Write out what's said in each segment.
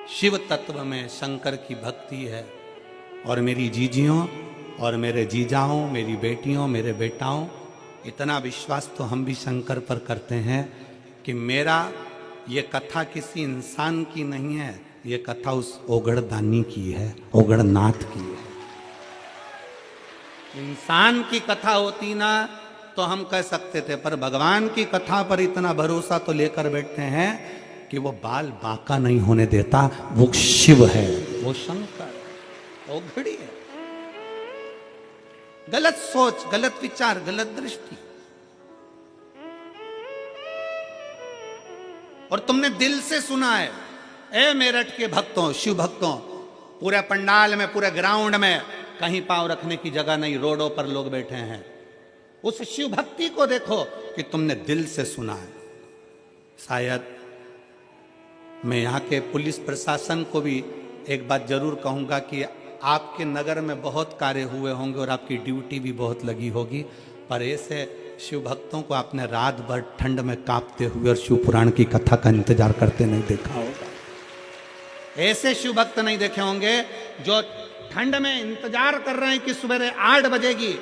शिव तत्व में शंकर की भक्ति है। और मेरी जीजियों और मेरे जीजाओं, मेरी बेटियों, मेरे बेटाओं, इतना विश्वास तो हम भी शंकर पर करते हैं कि मेरा ये कथा किसी इंसान की नहीं है, ये कथा उस ओगड़दानी की है, ओगड़नाथ की है। इंसान की कथा होती ना तो हम कह सकते थे, पर भगवान की कथा पर इतना भरोसा तो लेकर बैठते हैं कि वो बाल बांका नहीं होने देता। वो शिव है, वो शंकर, ओघड़ी है। गलत सोच, गलत विचार, गलत दृष्टि, और तुमने दिल से सुना है। ए मेरठ के भक्तों, शिव भक्तों, पूरे पंडाल में, पूरे ग्राउंड में कहीं पांव रखने की जगह नहीं, रोडों पर लोग बैठे हैं। उस शिव भक्ति को देखो कि तुमने दिल से सुना है। शायद मैं यहाँ के पुलिस प्रशासन को भी एक बात जरूर कहूँगा कि आपके नगर में बहुत कार्य हुए होंगे और आपकी ड्यूटी भी बहुत लगी होगी, पर ऐसे शिव भक्तों को आपने रात भर ठंड में कांपते हुए और शिव पुराण की कथा का इंतजार करते नहीं देखा होगा। ऐसे शिव भक्त नहीं देखे होंगे जो ठंड में इंतजार कर रहे हैं कि सुबह 8 बजेगी,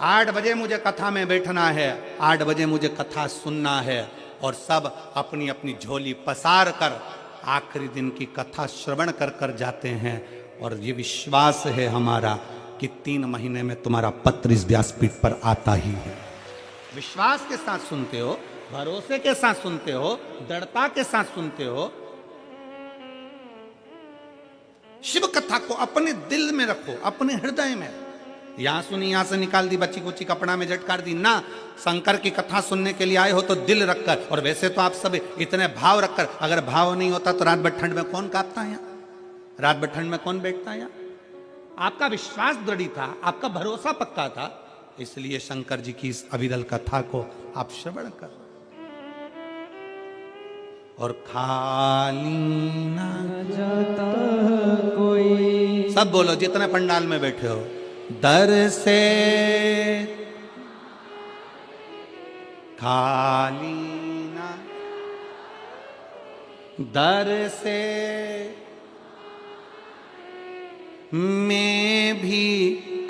8 बजे मुझे कथा में बैठना है, 8 बजे मुझे कथा सुनना है, और सब अपनी अपनी झोली पसार कर आखिरी दिन की कथा श्रवण कर कर जाते हैं। और ये विश्वास है हमारा कि 3 महीने में तुम्हारा पत्र इस व्यासपीठ पर आता ही है। विश्वास के साथ सुनते हो, भरोसे के साथ सुनते हो, दृढ़ता के साथ सुनते हो। शिव कथा को अपने दिल में रखो, अपने हृदय में। यहां सुनी, यहां से निकाल दी, बच्ची कुची कपड़ा में झटकार दी ना। शंकर की कथा सुनने के लिए आए हो तो दिल रखकर, और वैसे तो आप सब इतने भाव रखकर, अगर भाव नहीं होता तो रात भर ठंड में कौन कांपता है? रात भर ठंड में कौन बैठता है? आपका विश्वास दृढ़ था, आपका भरोसा पक्का था, इसलिए शंकर जी की इस अविरल कथा को आप श्रवण कर। और खाली ना जाता कोई, सब बोलो जितने पंडाल में बैठे हो, दर से खाली ना, दर से मैं भी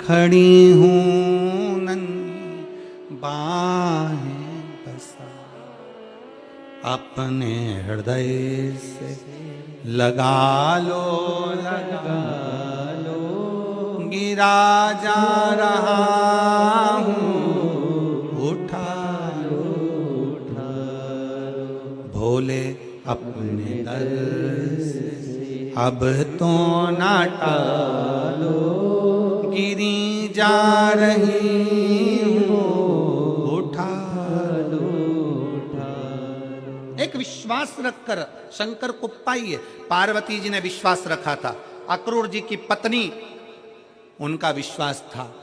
खड़ी हूं नन्ही बाहें बसा, अपने हृदय से लगा लो, लगा लो, गिरा जा रहा हूँ, उठा लो, उठा लो, भोले अपने दर से अब तो ना टालो, गिरी जा रही हूँ, उठा लो, उठा लो। एक विश्वास रखकर शंकर को पाइए। पार्वती जी ने विश्वास रखा था, अक्रूर जी की पत्नी, उनका विश्वास था।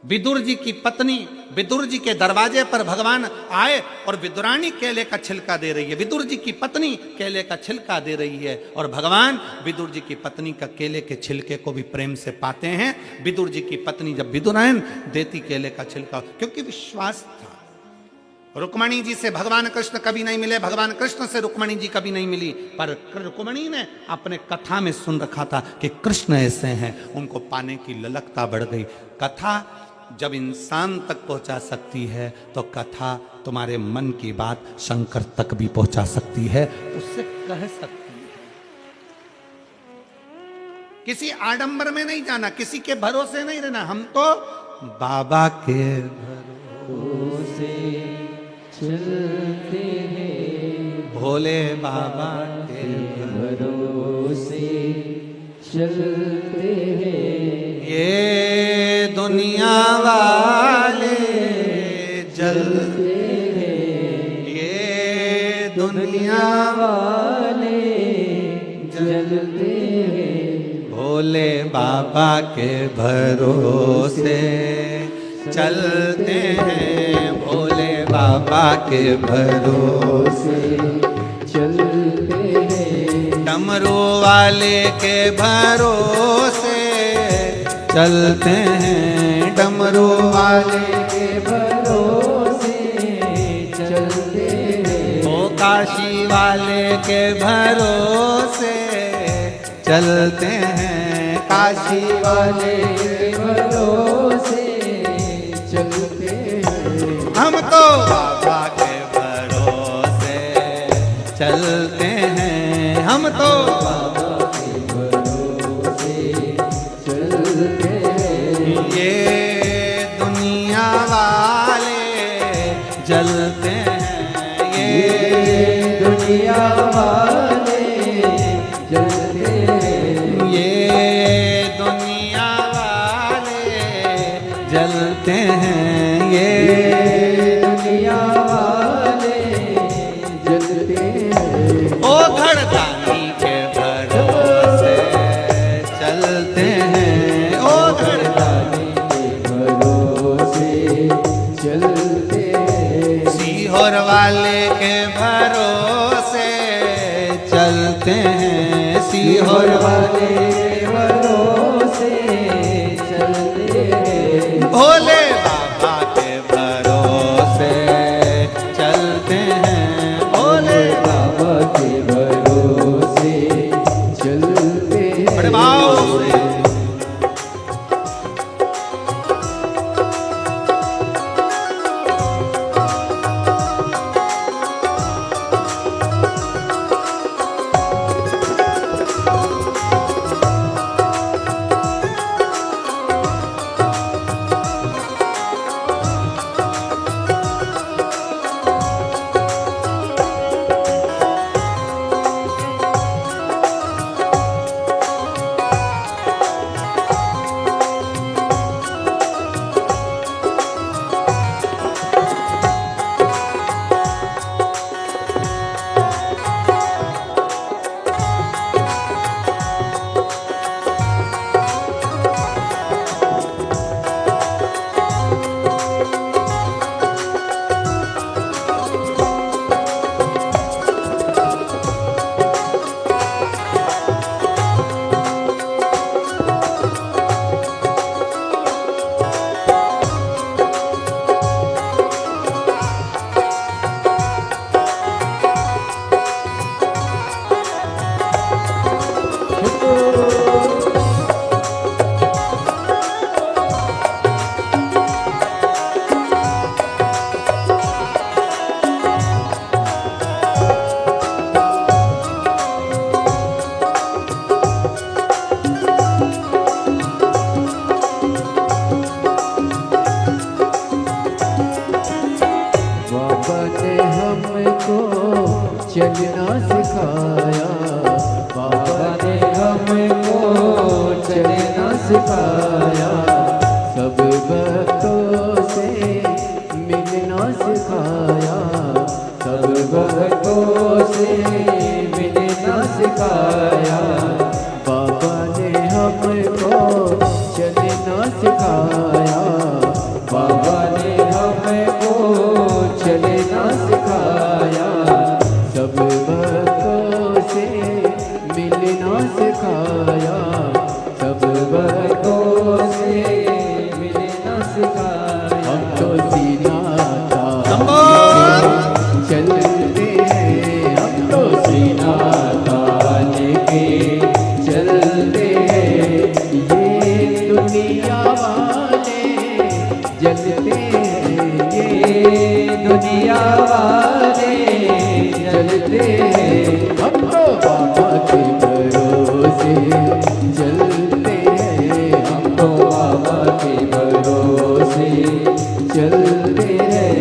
विदुर जी की पत्नी, विदुर जी के दरवाजे पर भगवान आए और विदुरानी केले का छिलका दे रही है। विदुर जी की पत्नी केले का छिलका दे रही है, और भगवान विदुर जी की पत्नी का केले के छिलके को भी प्रेम से पाते हैं। विदुर जी की पत्नी जब विदुरायन देती केले का छिलका, क्योंकि विश्वास था। रुक्मणी जी से भगवान कृष्ण कभी नहीं मिले, भगवान कृष्ण से रुक्मणी जी कभी नहीं मिली, पर रुक्मणी ने अपने कथा में सुन रखा था कि कृष्ण ऐसे हैं, उनको पाने की ललकता बढ़ गई। कथा जब इंसान तक पहुंचा सकती है तो कथा तुम्हारे मन की बात शंकर तक भी पहुंचा सकती है, उससे कह सकती है। किसी आडंबर में नहीं जाना, किसी के भरोसे नहीं रहना। हम तो बाबा के भरोसे चलते हैं, भोले बाबा के भरोसे चलते हैं। ये दुनिया वाले जलते हैं, ये दुनिया वाले जलते हैं, भोले बाबा के भरोसे चलते हैं, भोले बाबा के भरोसे चलते हैं, डमरू वाले के भरोसे चलते हैं, डमरू वाले के भरोसे चलते हैं, ओ काशी वाले के भरोसे चलते हैं, काशी वाले के भरोसे चलते हैं। हम तो बाबा के भरोसे चलते हैं, हम तो बाबा के भरोसे चलते हैं। ये दुनिया वाले जलते हैं, ये दुनिया वाले जलते हैं, ये दुनिया वाले जलते हैं, ये दुनिया वाले जलते हैं। ओ घड़दानी के भरोसे चलते हैं, ओ घड़दानी के भरोसे चलते हैं। सीहोर वाले के भरोसे चलते हैं, सीहोर वाले के भरोसे चलते हैं। भोले बाबा के भरोसे चलते हैं, भोले बाबा के भरोसे चलते हैं। बड़े भाव से चलना सिखाया, बाबा ने हमको चलना सिखाया। सब भक्तों से मिलना सिखाया, सब भक्तों से मिलना सिखाया। बाबा ने हमको चलना सिखाया, बाबा ने हमको चलना सिखाया। सब भक्तों से मिलना सिखाया, सब भक्तों से मिलना सिखाया। हम तो सीना चलते हैं, हम तो सीना ताने के चलते हैं। ये दुनिया वाले जलते हैं, ये दुनिया वाले चलते हैं। हम तो बाबा के भरोसे चलते हैं, हम तो बाबा के भरोसे चलते हैं।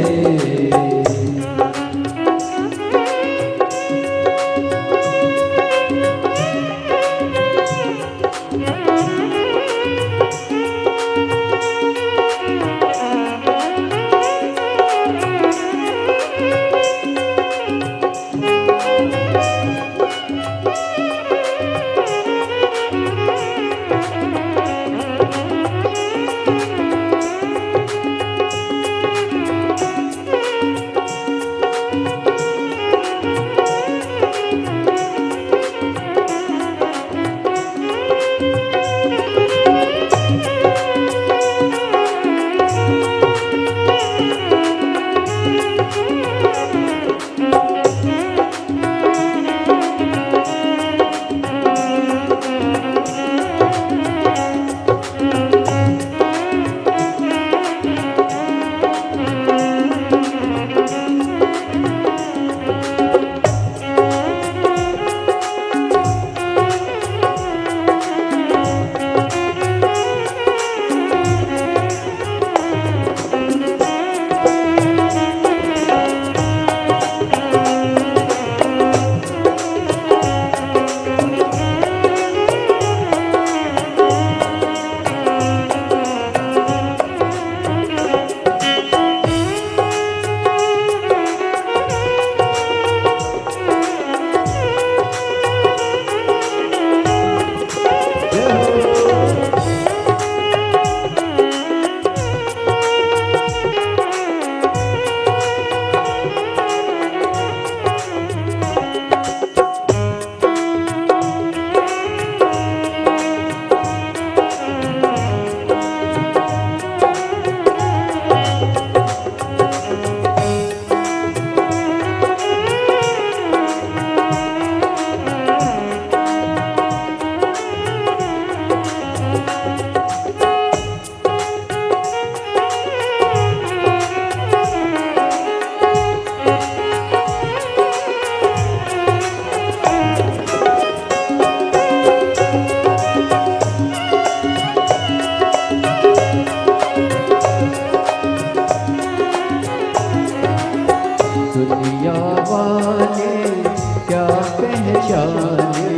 पहचाने,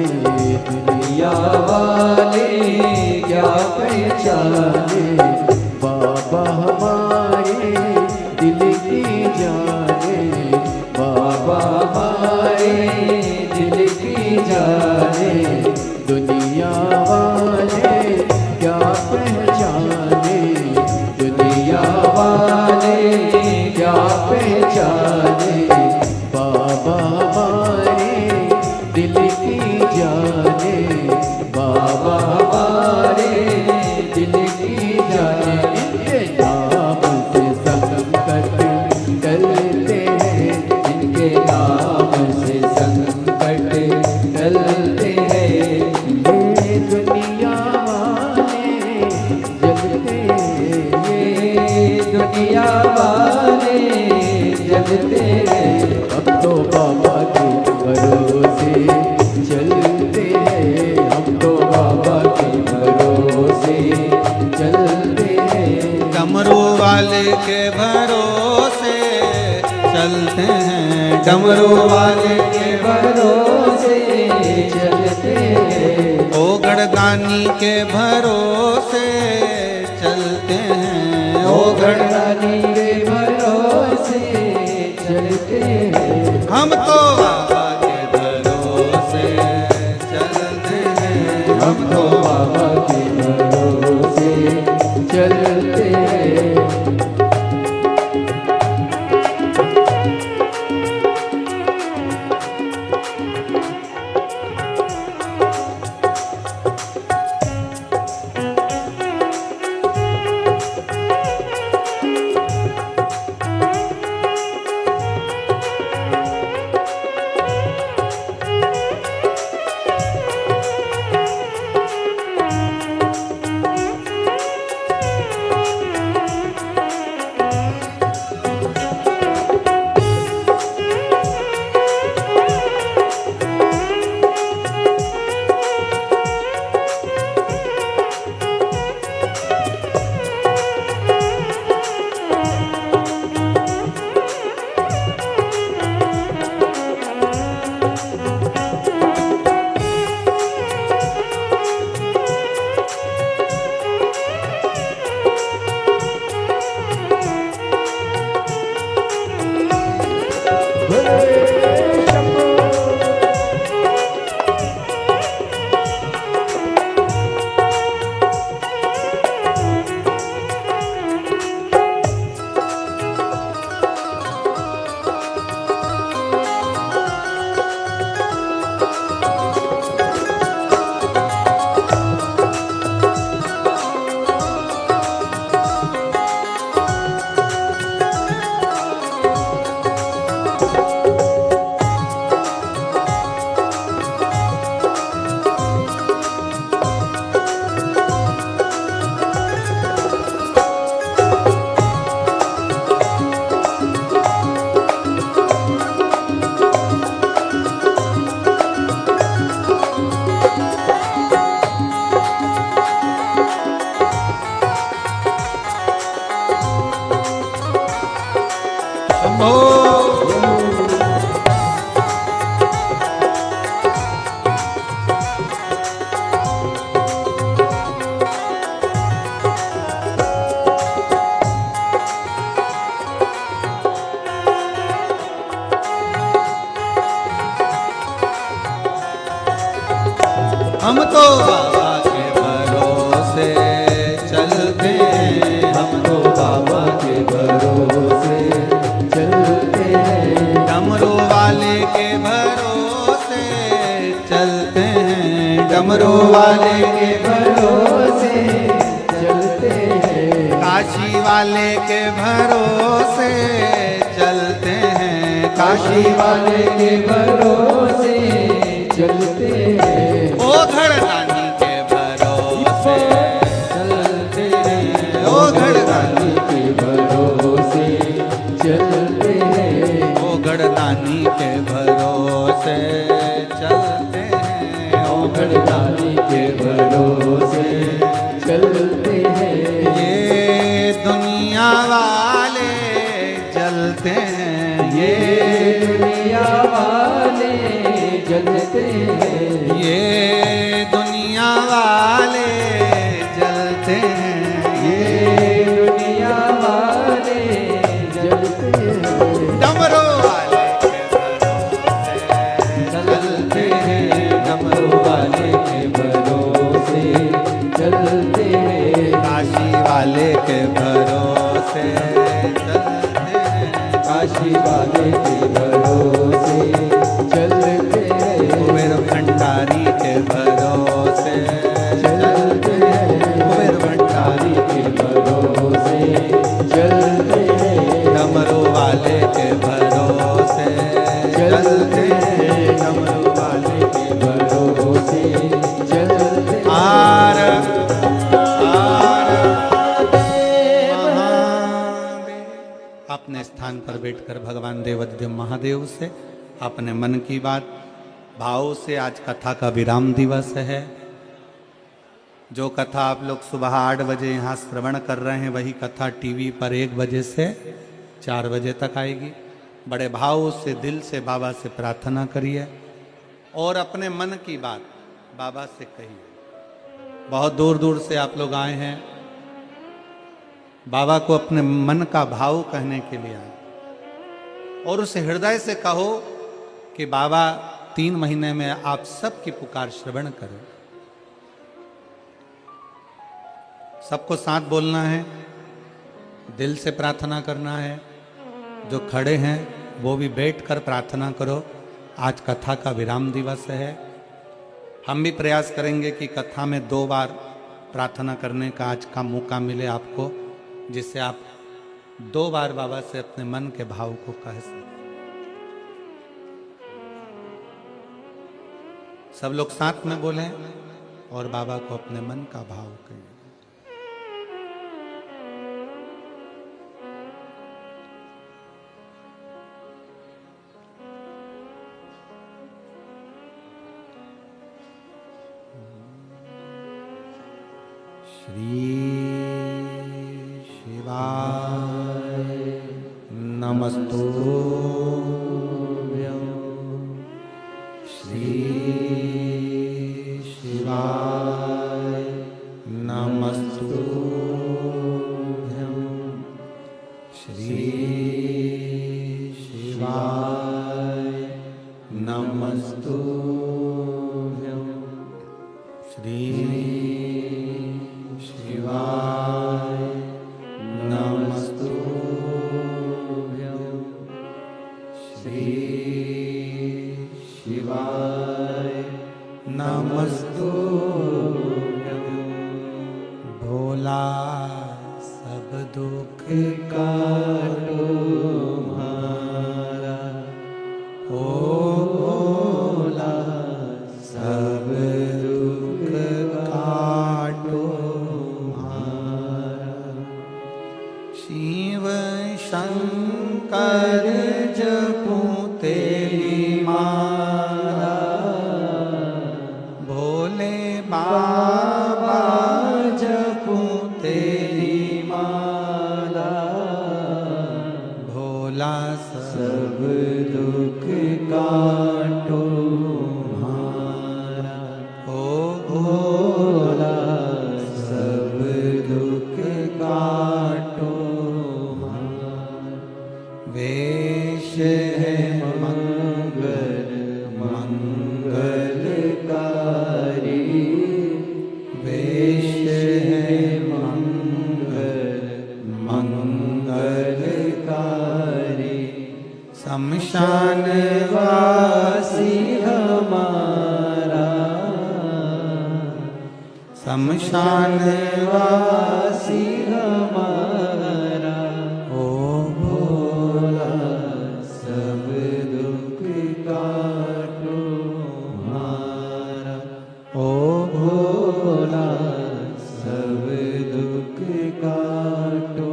दुनिया वाले क्या पहचाने, बाबा हमारे दिल की जाने, बाबा हमारे दिल की जाने, दुनिया वाले क्या पहचाने, दुनिया वाले क्या पहचाने, बाबा हमारे दिल की जाने, बाबा हमारे दिल की जाने, इनके नाम से संकट टलते हैं, इनके नाम से संकट टलते हैं, ये दुनिया वाले जलते हैं, ये दुनिया वाले जलते हैं, हम तो बाबा के भरोसे चलते हैं, हम तो बाबा के भरोसे चलते हैं, डमरू वाले के भरोसे चलते हैं, डमरू वाले के भरोसे चलते हैं, ओ गढ़दानी के भरोसे चलते हैं, ओ गढ़दानी के भरोसे चलते हैं, हम तो बाबा के भरोसे चलते हैं, हम तो बाबा के भरोसे चलते हैं। हम तो बाबा के भरोसे चलते हैं, हम तो बाबा के भरोसे चलते हैं, डमरू वाले के भरोसे चलते हैं, डमरू वाले के भरोसे चलते हैं, काशी वाले के भरोसे चलते हैं, काशी वाले के भरोसे चलते हैं, ओ घड़दानी के भरोसे चलते हैं, ओ घड़दानी के भरोसे चलते हैं, ओ गढ़दानी के भरोसे चलते हैं, ओ गढ़दानी के भरोसे चलते हैं, ये दुनिया वाले चलते हैं, ये दुनिया वाले चलते हैं। ये दुनिया वाले जलते हैं, ये दुनिया वाले जलते हैं। डमरू वाले के भरोसे चलते हैं, डमरू वाले के भरोसे चलते हैं। काशी वाले के भरोसे चलते हैं, काशी वाले के भरोसे चलते हैं। कुबेर भंडारी के भरोसे चलते हैं, कुबेर भंडारी के भरोसे चलते हैं। डमरू वाले के भरोसे चलते हैं, डमरू वाले के भरोसे चलते हैं। आर अपने स्थान पर बैठकर भगवान देवाधिदेव महादेव से अपने मन की बात भाव से, आज कथा का विराम दिवस है। जो कथा आप लोग सुबह 8 बजे यहाँ श्रवण कर रहे हैं, वही कथा टीवी पर 1 बजे से 4 बजे तक आएगी। बड़े भाव से दिल से बाबा से प्रार्थना करिए और अपने मन की बात बाबा से कहिए। बहुत दूर दूर से आप लोग आए हैं, बाबा को अपने मन का भाव कहने के लिए आए और उस हृदय से कहो कि बाबा 3 महीने में आप सबकी पुकार श्रवण करें। सबको साथ बोलना है, दिल से प्रार्थना करना है। जो खड़े हैं वो भी बैठकर प्रार्थना करो। आज कथा का विराम दिवस है। हम भी प्रयास करेंगे कि कथा में 2 बार प्रार्थना करने का आज का मौका मिले आपको, जिससे आप 2 बार बाबा से अपने मन के भाव को कह सकें। सब लोग साथ में बोलें और बाबा को अपने मन का भाव कहें। श्री शिवाय नमस्तुभ्यं। श्री शिवाय नमस्तुभ्यं। श्री शिवाय नमस्तुभ्यं। श्री शिवाय नमस्तुभ्यं। श्री शिवाय नमस्तुभ्यं। भोला सब दुख काटो हमारा, ओ भोला सब दुख काटो हमारा। शिव शंकर जपू तेरी माला, भोले बाबा जपू तेरी माला। भोला सब दुख काटो हमारा, ओ भोला सब दुख काटो हमारा। वेश है मंगल मंगलकारी, वेश है मंगल मंगलकारी। शमशान वासी हमारा, शमशान वासी हमारा। ओ भोला सब दुख काटो हमारा, ओ भोला सब दुख काटो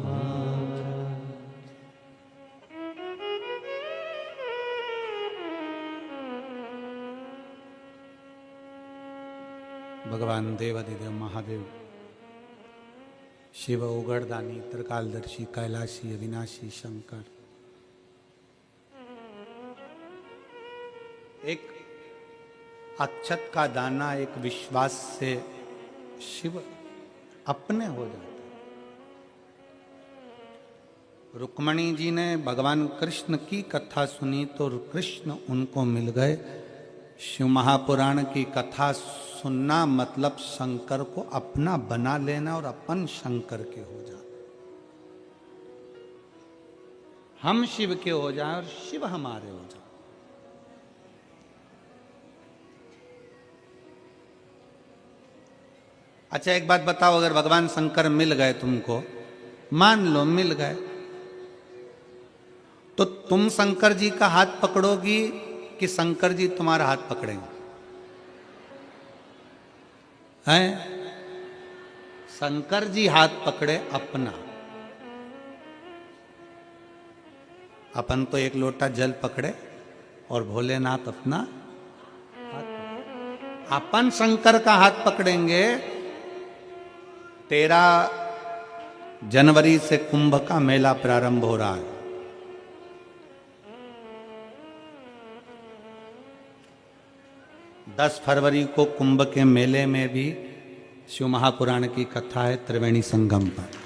हमारा। भगवान देवाधिदेव महादेव, शिव उगड़दानी त्रिकालदर्शी कैलाशी अविनाशी शंकर, एक अक्षत का दाना एक विश्वास से शिव अपने हो जाते। रुक्मणी जी ने भगवान कृष्ण की कथा सुनी तो कृष्ण उनको मिल गए। शिव महापुराण की कथा सुनना मतलब शंकर को अपना बना लेना और अपन शंकर के हो जाना। हम शिव के हो जाएं और शिव हमारे हो जाए। अच्छा एक बात बताओ, अगर भगवान शंकर मिल गए तुमको, मान लो मिल गए, तो तुम शंकर जी का हाथ पकड़ोगी कि शंकर जी तुम्हारा हाथ पकड़ेंगे? हैं? शंकर जी हाथ पकड़े अपना, अपन तो एक लोटा जल पकड़े और भोलेनाथ अपना हाथ पकड़े। अपन शंकर का हाथ पकड़ेंगे। 13 जनवरी से कुंभ का मेला प्रारंभ हो रहा है। दस फरवरी को कुंभ के मेले में भी शिव महापुराण की कथा है त्रिवेणी संगम पर।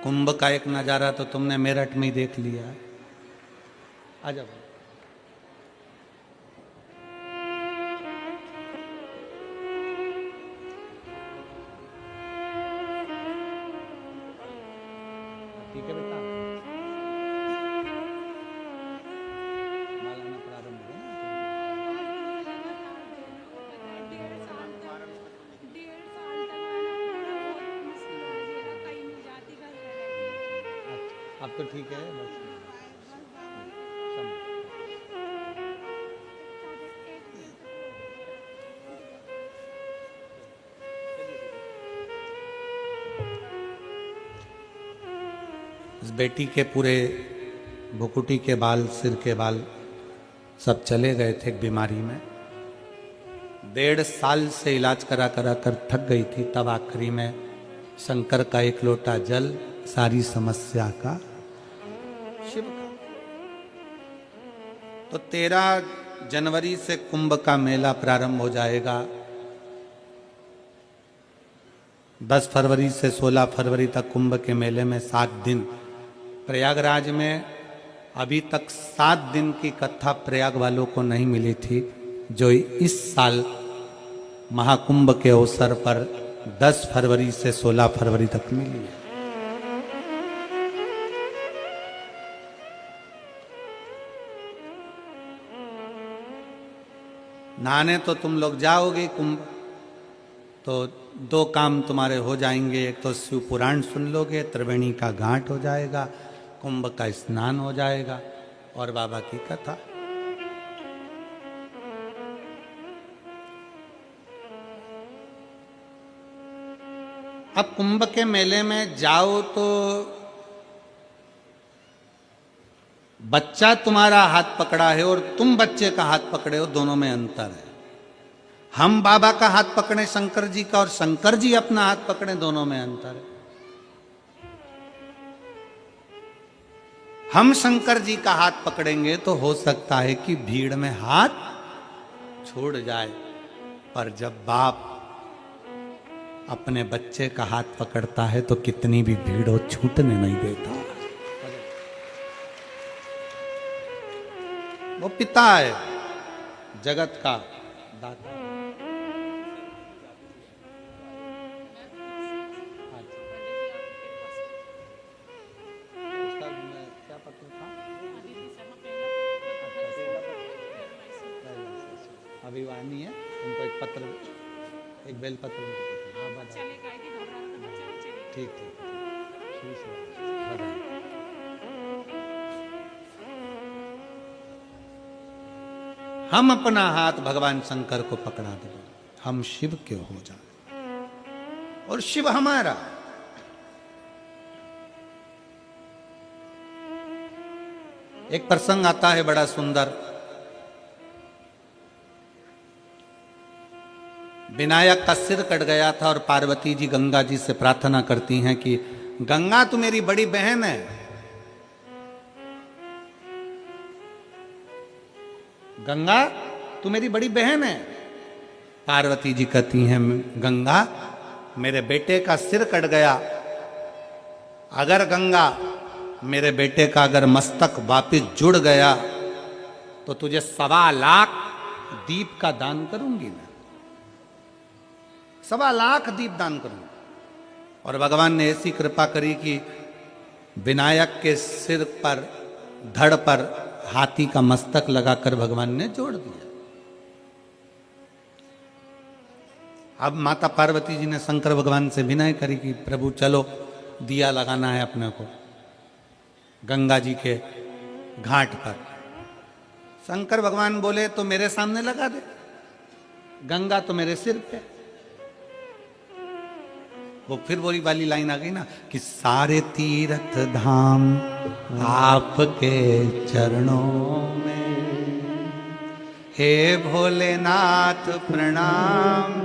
कुंभ का एक नजारा तो तुमने मेरठ में ही देख लिया है। आ जाओ। ठीक है बेटा, मालाना प्रारंभ हो गया। अब तो ठीक है बस। इस बेटी के पूरे भुकुटी के बाल, सिर के बाल सब चले गए थे एक बीमारी में। 1.5 साल से इलाज करा करा कर थक गई थी। तब आखिरी में शंकर का एक लोटा जल सारी समस्या का शिव का। तो 13 जनवरी से कुंभ का मेला प्रारंभ हो जाएगा। 10 फरवरी से 16 फरवरी तक कुंभ के मेले में 7 दिन। प्रयागराज में अभी तक 7 दिन की कथा प्रयाग वालों को नहीं मिली थी, जो इस साल महाकुंभ के अवसर पर 10 फरवरी से 16 फरवरी तक मिली है। नहाने तो तुम लोग जाओगे कुंभ, तो 2 काम तुम्हारे हो जाएंगे। एक तो शिव पुराण सुन लोगे, त्रिवेणी का घाट हो जाएगा, कुंभ का स्नान हो जाएगा और बाबा की कथा। अब कुंभ के मेले में जाओ तो बच्चा तुम्हारा हाथ पकड़ा है और तुम बच्चे का हाथ पकड़े हो, दोनों में अंतर है। हम बाबा का हाथ पकड़े शंकर जी का और शंकर जी अपना हाथ पकड़े, दोनों में अंतर है। हम शंकर जी का हाथ पकड़ेंगे तो हो सकता है कि भीड़ में हाथ छोड़ जाए, पर जब बाप अपने बच्चे का हाथ पकड़ता है तो कितनी भी भीड़ हो छूटने नहीं देता। वो पिता है, जगत का दाता। क्या पत्र था? अभी वानी है, उनको एक पत्र, एक बेल पत्र। ठीक ठीक, हम अपना हाथ भगवान शंकर को पकड़ा दें, हम शिव के हो जाए और शिव हमारा। एक प्रसंग आता है बड़ा सुंदर। विनायक का सिर कट गया था और पार्वती जी गंगा जी से प्रार्थना करती हैं कि गंगा तू मेरी बड़ी बहन है, गंगा तू मेरी बड़ी बहन है। पार्वती जी कहती हैं गंगा मेरे बेटे का सिर कट गया, अगर गंगा मेरे बेटे का अगर मस्तक वापिस जुड़ गया तो तुझे 1.25 लाख दीप का दान करूंगी मैं, 1.25 लाख दीप दान करूंगी। और भगवान ने ऐसी कृपा करी कि विनायक के सिर पर धड़ पर हाथी का मस्तक लगाकर भगवान ने जोड़ दिया। अब माता पार्वती जी ने शंकर भगवान से विनय करी कि प्रभु चलो दिया लगाना है अपने को गंगा जी के घाट पर। शंकर भगवान बोले तो मेरे सामने लगा दे, गंगा तो मेरे सिर पे। वो फिर वही वाली लाइन आ गई ना कि सारे तीर्थ धाम आपके चरणों में, हे भोलेनाथ प्रणाम।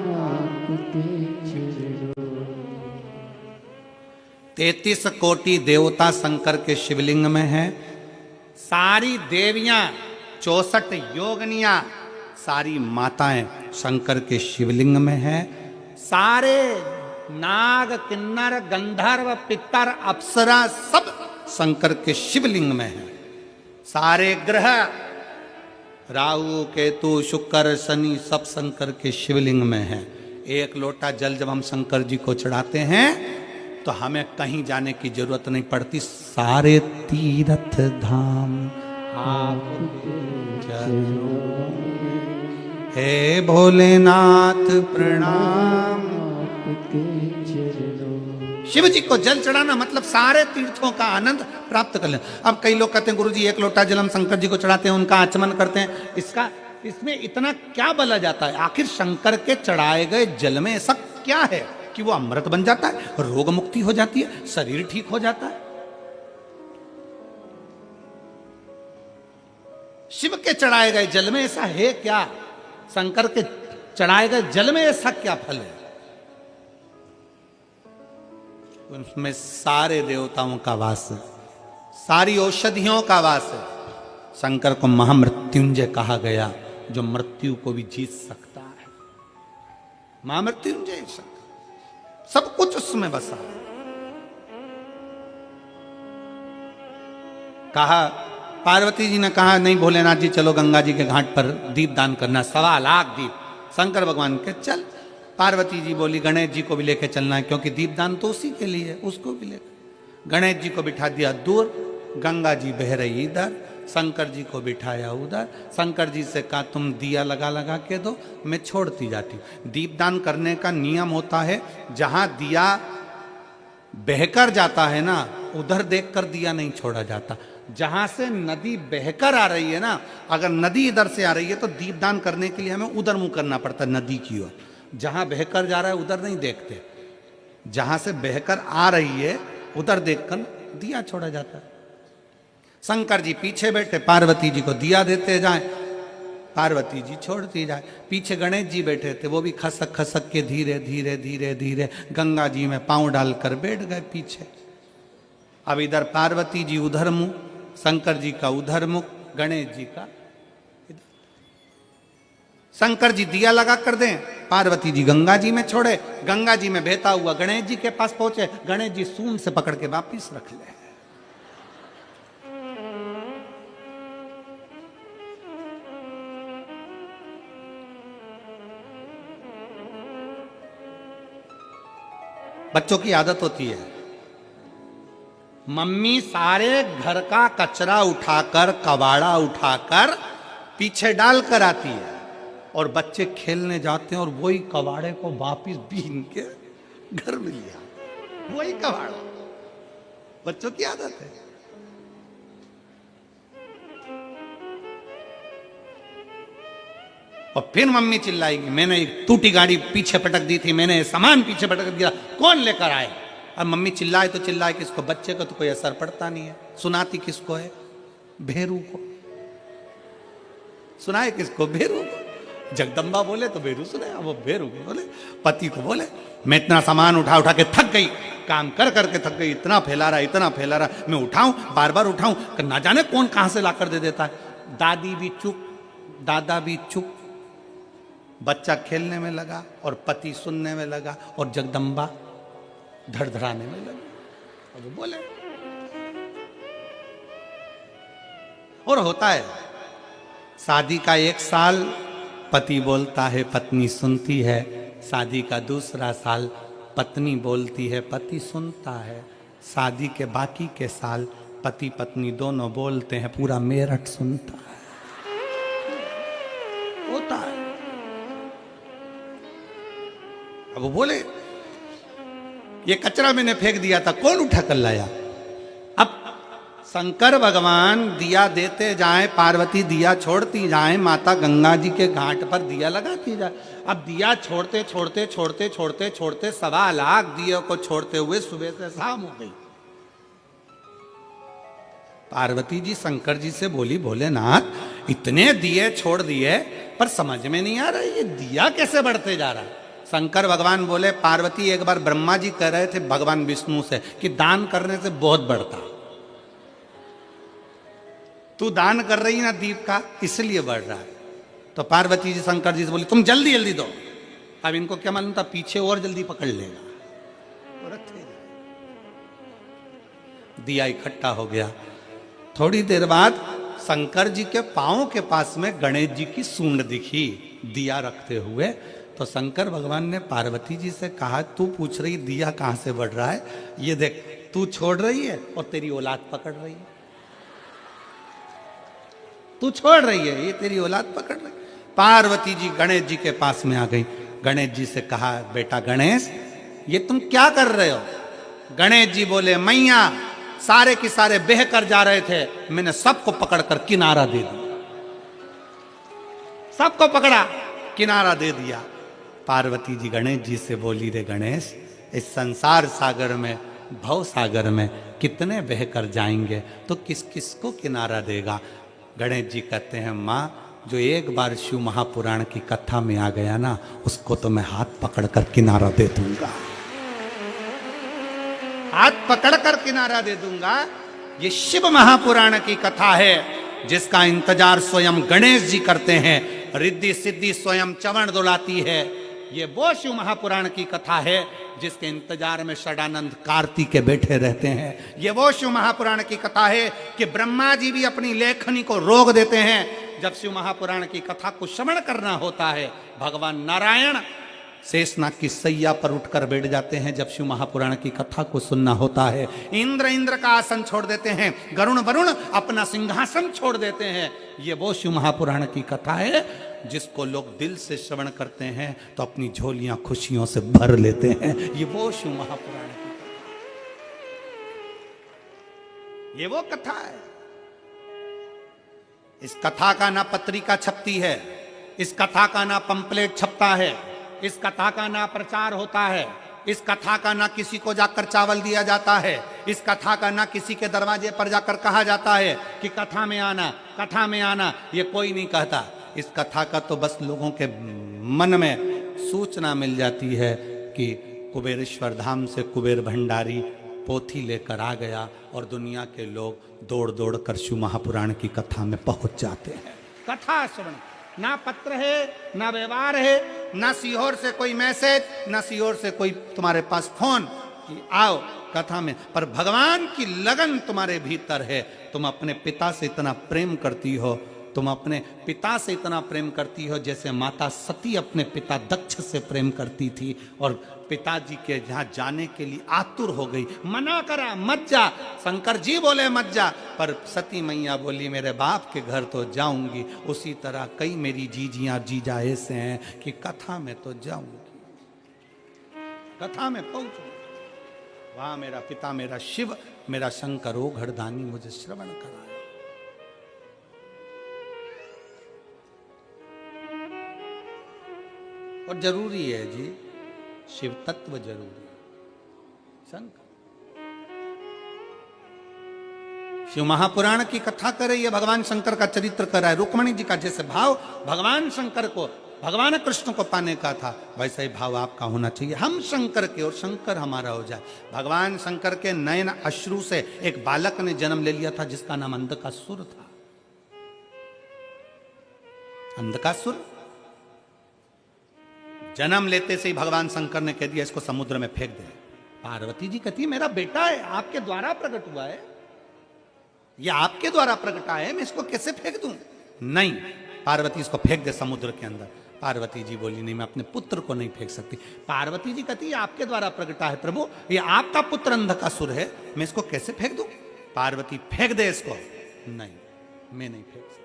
33 कोटि देवता शंकर के शिवलिंग में है, सारी देवियां 64 योगनियां सारी माताएं शंकर के शिवलिंग में है, सारे नाग किन्नर गंधर्व पितर अप्सरा सब शंकर के शिवलिंग में है, सारे ग्रह राहु केतु शुक्र शनि सब शंकर के शिवलिंग में है। एक लोटा जल जब हम शंकर जी को चढ़ाते हैं तो हमें कहीं जाने की जरूरत नहीं पड़ती, सारे तीर्थ धाम आपके चरणों में, हे भोलेनाथ प्रणाम। शिव जी को जल चढ़ाना मतलब सारे तीर्थों का आनंद प्राप्त कर लेना। अब कई लोग कहते हैं गुरुजी एक लोटा जल हम शंकर जी को चढ़ाते हैं, उनका आचमन करते हैं, इसमें इतना क्या बला जाता है? आखिर शंकर के चढ़ाए गए जल में ऐसा क्या है कि वो अमृत बन जाता है, रोग मुक्ति हो जाती है, शरीर ठीक हो जाता है? शिव के चढ़ाए गए जल में ऐसा है क्या? शंकर के चढ़ाए गए जल में ऐसा क्या फल है? उसमें सारे देवताओं का वास है, सारी औषधियों का वास है। शंकर को महामृत्युंजय कहा गया, जो मृत्यु को भी जीत सकता है। महामृत्युंजय शंकर, सब कुछ उसमें बसा। कहा पार्वती जी ने कहा नहीं भोलेनाथ जी चलो गंगा जी के घाट पर दीप दान करना, 1.25 लाख दीप। शंकर भगवान के चल। पार्वती जी बोली गणेश जी को भी लेके चलना है क्योंकि दीपदान तो उसी के लिए, उसको भी लेकर। गणेश जी को बिठा दिया दूर, गंगा जी बह रही इधर, शंकर जी को बिठाया उधर। शंकर जी से कहा तुम दिया लगा लगा के दो, मैं छोड़ती जाती हूँ। दीपदान करने का नियम होता है, जहां दिया बहकर जाता है ना उधर देखकर दिया नहीं छोड़ा जाता। जहां से नदी बहकर आ रही है ना, अगर नदी इधर से आ रही है तो दीपदान करने के लिए हमें उधर मुंह करना पड़ता है, नदी की ओर। जहां बहकर जा रहा है उधर नहीं देखते, जहां से बहकर आ रही है उधर देखकर दिया छोड़ा जाता है। शंकर जी पीछे बैठे, पार्वती जी को दिया देते जाए, पार्वती जी छोड़ती जाए। पीछे गणेश जी बैठे थे, वो भी खसक खसक के धीरे धीरे धीरे धीरे गंगा जी में पांव डालकर बैठ गए पीछे। अब इधर पार्वती जी उधर मुंह, शंकर जी का उधर मुख, गणेश जी का इधर। शंकर जी दिया लगा कर दें, पार्वती जी गंगा जी में छोड़े, गंगा जी में बहता हुआ गणेश जी के पास पहुंचे, गणेश जी सूंड से पकड़ के वापिस रख ले। बच्चों की आदत होती है, मम्मी सारे घर का कचरा उठाकर, कबाड़ा उठाकर पीछे डाल कर आती है और बच्चे खेलने जाते हैं और वही कबाड़े को वापिस बीन के घर में लिया, वही कबाड़ा। बच्चों की आदत है। और फिर मम्मी चिल्लाएगी मैंने एक टूटी गाड़ी पीछे पटक दी थी, मैंने सामान पीछे पटक दिया, कौन लेकर आए? अब मम्मी चिल्लाए तो चिल्लाए किसको? बच्चे को तो कोई असर पड़ता नहीं है। सुनाती किसको है? भेरू को। सुनाए किसको? भेरू को। जगदम्बा बोले तो बेरू सुने, वो बेरू बोले पति को बोले मैं इतना सामान उठा उठा के थक गई, काम कर करके थक गई, इतना फैला रहा, मैं उठाऊं, बार बार उठाऊं, ना जाने कौन कहां से लाकर दे देता है। दादी भी चुप, दादा भी चुप, बच्चा खेलने में लगा और पति सुनने में लगा और जगदम्बा धड़धड़ाने में लगी। और वो बोले और होता है शादी का 1 साल पति बोलता है, पत्नी सुनती है, शादी का दूसरा साल पत्नी बोलती है, पति सुनता है, शादी के बाकी के साल पति पत्नी दोनों बोलते हैं, पूरा मेरठ सुनता है। होता है। अब वो बोले ये कचरा मैंने फेंक दिया था, कौन उठा कर लाया? अब शंकर भगवान दिया देते जाएं, पार्वती दिया छोड़ती जाएं, माता गंगा जी के घाट पर दिया लगाती जाए। अब दिया छोड़ते छोड़ते छोड़ते छोड़ते छोड़ते 1.25 लाख दिए को छोड़ते हुए सुबह से शाम हो गई। पार्वती जी शंकर जी से बोली, भोलेनाथ इतने दिए छोड़ दिए पर समझ में नहीं आ रहा ये दिया कैसे बढ़ते जा रहा है। शंकर भगवान बोले, पार्वती एक बार ब्रह्मा जी कह रहे थे भगवान विष्णु से कि दान करने से बहुत बढ़ता, तू दान कर रही ना दीप का, इसलिए बढ़ रहा है। तो पार्वती जी शंकर जी से बोली तुम जल्दी जल्दी दो। अब इनको क्या मालूम था पीछे और जल्दी पकड़ लेगा। दिया इकट्ठा हो गया। थोड़ी देर बाद शंकर जी के पांव के पास में गणेश जी की सूंड दिखी दिया रखते हुए। तो शंकर भगवान ने पार्वती जी से कहा, तू पूछ रही दिया कहां से बढ़ रहा है, ये देख तू छोड़ रही है और तेरी औलाद पकड़ रही है। तू छोड़ रही है, ये तेरी औलाद पकड़ रही है। पार्वती जी गणेश जी के पास में आ गई। गणेश जी से कहा, बेटा गणेश ये तुम क्या कर रहे हो? गणेश जी बोले, मैया सारे के सारे बह कर जा रहे थे, मैंने सबको पकड़कर किनारा दे दिया। सबको पकड़ा, किनारा दे दिया। पार्वती जी गणेश जी से बोली, रे गणेश इस संसार सागर में, भव सागर में कितने बह कर जाएंगे, तो किस किस को किनारा देगा? गणेश जी कहते हैं, माँ जो एक बार शिव महापुराण की कथा में आ गया ना, उसको तो मैं हाथ पकड़कर किनारा दे दूंगा, हाथ पकड़कर किनारा दे दूंगा। ये शिव महापुराण की कथा है जिसका इंतजार स्वयं गणेश जी करते हैं। रिद्धि सिद्धि स्वयं चवण दुलाती है। ये वो शिव महापुराण की कथा है जिसके इंतजार में षडानंद कार्तिकेय बैठे रहते हैं। ये वो शिव महापुराण की कथा है कि ब्रह्मा जी भी अपनी लेखनी को रोक देते हैं। जब शिव महापुराण की कथा को श्रवण करना होता है, भगवान नारायण शेषनाग की सैया पर उठकर बैठ जाते हैं। जब शिव महापुराण की कथा को सुनना होता है, इंद्र का आसन छोड़ देते हैं, वरुण अपना सिंहासन छोड़ देते हैं। ये वो शिव महापुराण की कथा है जिसको लोग दिल से श्रवण करते हैं तो अपनी झोलियां खुशियों से भर लेते हैं। ये वो शिव महापुराण की कथा, ये वो कथा है। इस कथा का ना पत्रिका छपती है, इस कथा का ना पंपलेट छपता है, इस कथा का ना प्रचार होता है, इस कथा का ना किसी को जाकर चावल दिया जाता है, इस कथा का ना किसी के दरवाजे पर जाकर कहा जाता है कि कथा में आना, कथा में आना। ये कोई नहीं कहता। इस कथा का तो बस लोगों के मन में सूचना मिल जाती है कि कुबेरेश्वर धाम से कुबेर भंडारी पोथी लेकर आ गया और दुनिया के लोग दौड़ दौड़ कर शिव महापुराण की कथा में पहुंच जाते हैं। कथा श्रवण, ना पत्र है, ना व्यवहार है, ना सीहोर से कोई मैसेज, ना सीहोर से कोई तुम्हारे पास फोन कि आओ कथा में। पर भगवान की लगन तुम्हारे भीतर है। तुम अपने पिता से इतना प्रेम करती हो, तुम अपने पिता से इतना प्रेम करती हो जैसे माता सती अपने पिता दक्ष से प्रेम करती थी और पिताजी के जहाँ जाने के लिए आतुर हो गई। मना करा मत जा, शंकर जी बोले मत जा, पर सती मैया बोली मेरे बाप के घर तो जाऊंगी। उसी तरह कई मेरी जीजियाँ जीजा ऐसे हैं कि कथा में तो जाऊंगी, कथा में पहुंचूंगी। वहां मेरा पिता, मेरा शिव, मेरा शंकर ओ घरदानी मुझे श्रवण कराए। और जरूरी है जी, शिव तत्व जरूरी है। शंकर शिव महापुराण की कथा करे, ये भगवान शंकर का चरित्र कर रहा है। रुक्मणी जी का जैसे भाव भगवान शंकर को भगवान कृष्ण को पाने का था, वैसा ही भाव आपका होना चाहिए। हम शंकर के और शंकर हमारा हो जाए। भगवान शंकर के नयन अश्रु से एक बालक ने जन्म ले लिया था जिसका नाम अंधकासुर था। अंधकासुर जन्म लेते से ही भगवान शंकर ने कह दिया इसको समुद्र में फेंक दे। पार्वती जी कहती है मेरा बेटा है, आपके द्वारा प्रकट हुआ है, यह आपके द्वारा प्रकटा है, मैं इसको कैसे फेंक दूं? नहीं, पार्वती इसको फेंक दे समुद्र के अंदर। पार्वती जी बोली नहीं, मैं अपने पुत्र को नहीं फेंक सकती। पार्वती जी कहती है आपके द्वारा प्रकटा है प्रभु, ये आपका पुत्र अंधकासुर है, मैं इसको कैसे फेंक दूं? पार्वती फेंक दे इसको। नहीं, मैं नहीं फेंक सकती।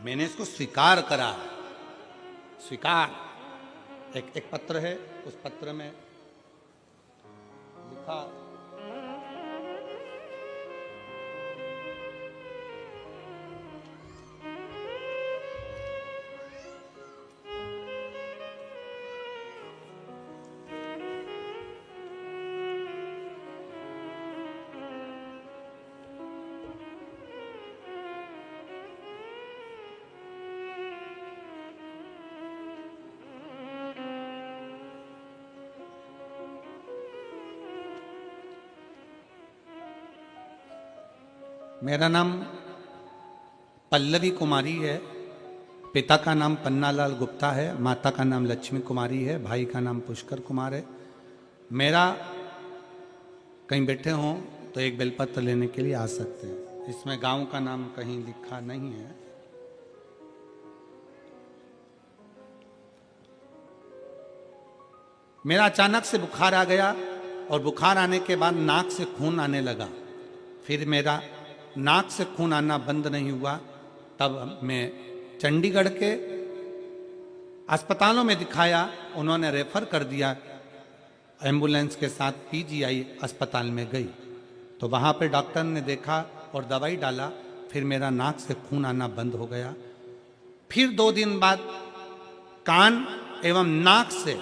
मैंने इसको स्वीकार करा। स्वीकार। एक पत्र है, उस पत्र में लिखा मेरा नाम पल्लवी कुमारी है, पिता का नाम पन्नालाल गुप्ता है, माता का नाम लक्ष्मी कुमारी है, भाई का नाम पुष्कर कुमार है। मेरा कहीं बैठे हों तो एक बेलपत्र लेने के लिए आ सकते हैं। इसमें गांव का नाम कहीं लिखा नहीं है। मेरा अचानक से बुखार आ गया और बुखार आने के बाद नाक से खून आने लगा। फिर मेरा नाक से खून आना बंद नहीं हुआ। तब मैं चंडीगढ़ के अस्पतालों में दिखाया, उन्होंने रेफर कर दिया। एम्बुलेंस के साथ पीजीआई अस्पताल में गई तो वहाँ पे डॉक्टर ने देखा और दवाई डाला। फिर मेरा नाक से खून आना बंद हो गया। फिर 2 दिन बाद कान एवं नाक से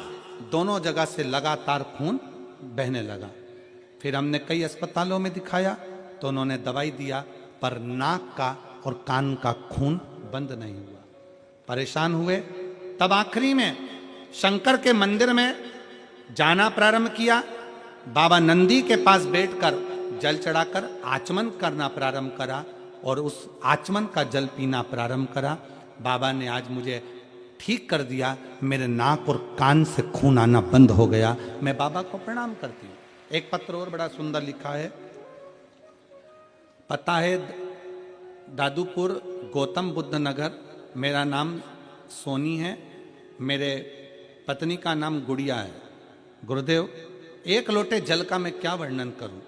दोनों जगह से लगातार खून बहने लगा। फिर हमने कई अस्पतालों में दिखाया तो उन्होंने दवाई दिया, पर नाक का और कान का खून बंद नहीं हुआ। परेशान हुए। तब आखिरी में शंकर के मंदिर में जाना प्रारंभ किया। बाबा नंदी के पास बैठकर जल चढ़ाकर आचमन करना प्रारंभ करा और उस आचमन का जल पीना प्रारंभ करा। बाबा ने आज मुझे ठीक कर दिया। मेरे नाक और कान से खून आना बंद हो गया। मैं बाबा को प्रणाम करती हूँ। एक पत्र और बड़ा सुंदर लिखा है। पता है दादूपुर, गौतम बुद्ध नगर। मेरा नाम सोनी है, मेरे पत्नी का नाम गुड़िया है। गुरुदेव, 1 लोटे जल का मैं क्या वर्णन करूं।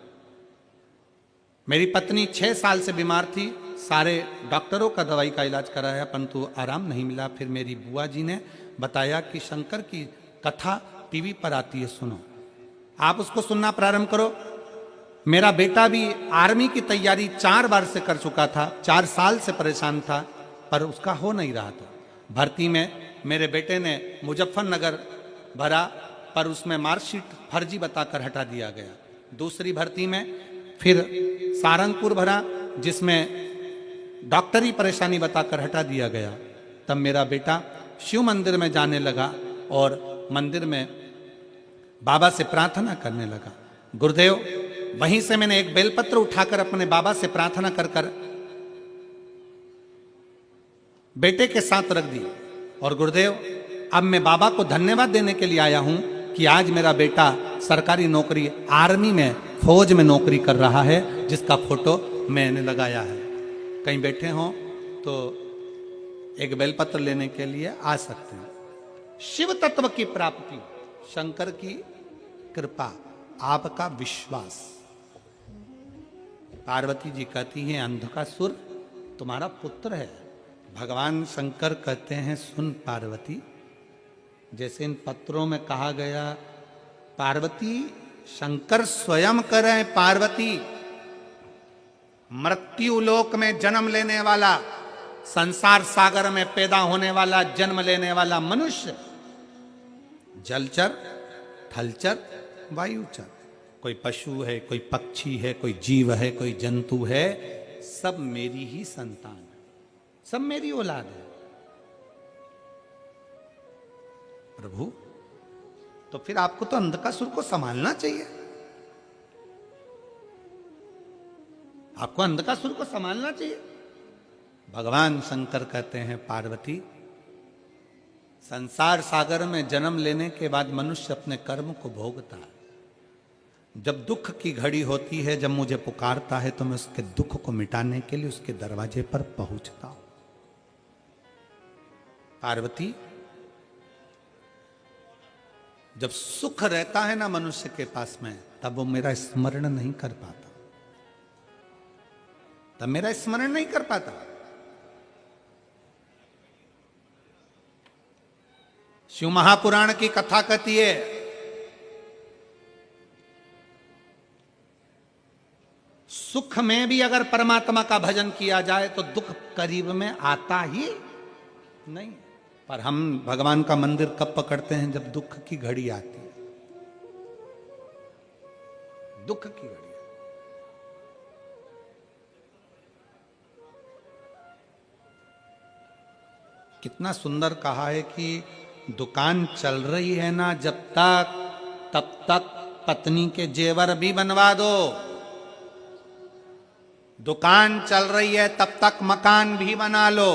मेरी पत्नी 6 साल से बीमार थी। सारे डॉक्टरों का दवाई का इलाज कराया परंतु आराम नहीं मिला। फिर मेरी बुआ जी ने बताया कि शंकर की कथा टीवी पर आती है, सुनो, आप उसको सुनना प्रारंभ करो। मेरा बेटा भी आर्मी की तैयारी 4 बार से कर चुका था। 4 साल से परेशान था पर उसका हो नहीं रहा था। भर्ती में मेरे बेटे ने मुजफ्फरनगर भरा पर उसमें मार्कशीट फर्जी बताकर हटा दिया गया। दूसरी भर्ती में फिर सारंगपुर भरा जिसमें डॉक्टरी परेशानी बताकर हटा दिया गया। तब मेरा बेटा शिव मंदिर में जाने लगा और मंदिर में बाबा से प्रार्थना करने लगा। गुरुदेव, वहीं से मैंने एक बेलपत्र उठाकर अपने बाबा से प्रार्थना कर कर बेटे के साथ रख दी। और गुरुदेव, अब मैं बाबा को धन्यवाद देने के लिए आया हूं कि आज मेरा बेटा सरकारी नौकरी, आर्मी में, फौज में नौकरी कर रहा है, जिसका फोटो मैंने लगाया है। कहीं बैठे हों तो एक बेलपत्र लेने के लिए आ सकते हैं। शिव तत्व की प्राप्ति, शंकर की कृपा, आपका विश्वास। पार्वती जी कहती हैं अंधकासुर तुम्हारा पुत्र है। भगवान शंकर कहते हैं सुन पार्वती, जैसे इन पत्रों में कहा गया, पार्वती शंकर स्वयं करें। पार्वती मृत्यु लोक में जन्म लेने वाला, संसार सागर में पैदा होने वाला, जन्म लेने वाला मनुष्य, जलचर, थलचर, वायुचर, कोई पशु है, कोई पक्षी है, कोई जीव है, कोई जंतु है, सब मेरी ही संतान है। सब मेरी औलाद है। प्रभु, तो फिर आपको तो अंधकासुर को संभालना चाहिए, आपको अंधकासुर को संभालना चाहिए। भगवान शंकर कहते हैं, पार्वती, संसार सागर में जन्म लेने के बाद मनुष्य अपने कर्म को भोगता है। जब दुख की घड़ी होती है, जब मुझे पुकारता है, तो मैं उसके दुख को मिटाने के लिए उसके दरवाजे पर पहुंचता हूं। पार्वती, जब सुख रहता है ना मनुष्य के पास में, तब वो मेरा स्मरण नहीं कर पाता, तब मेरा स्मरण नहीं कर पाता। शिव महापुराण की कथा कहती है, सुख में भी अगर परमात्मा का भजन किया जाए तो दुख करीब में आता ही नहीं। पर हम भगवान का मंदिर कब पकड़ते हैं? जब दुख की घड़ी आती है, दुख की घड़ी। कितना सुंदर कहा है कि दुकान चल रही है ना जब तक, तब तक पत्नी के जेवर भी बनवा दो। दुकान चल रही है तब तक मकान भी बना लो।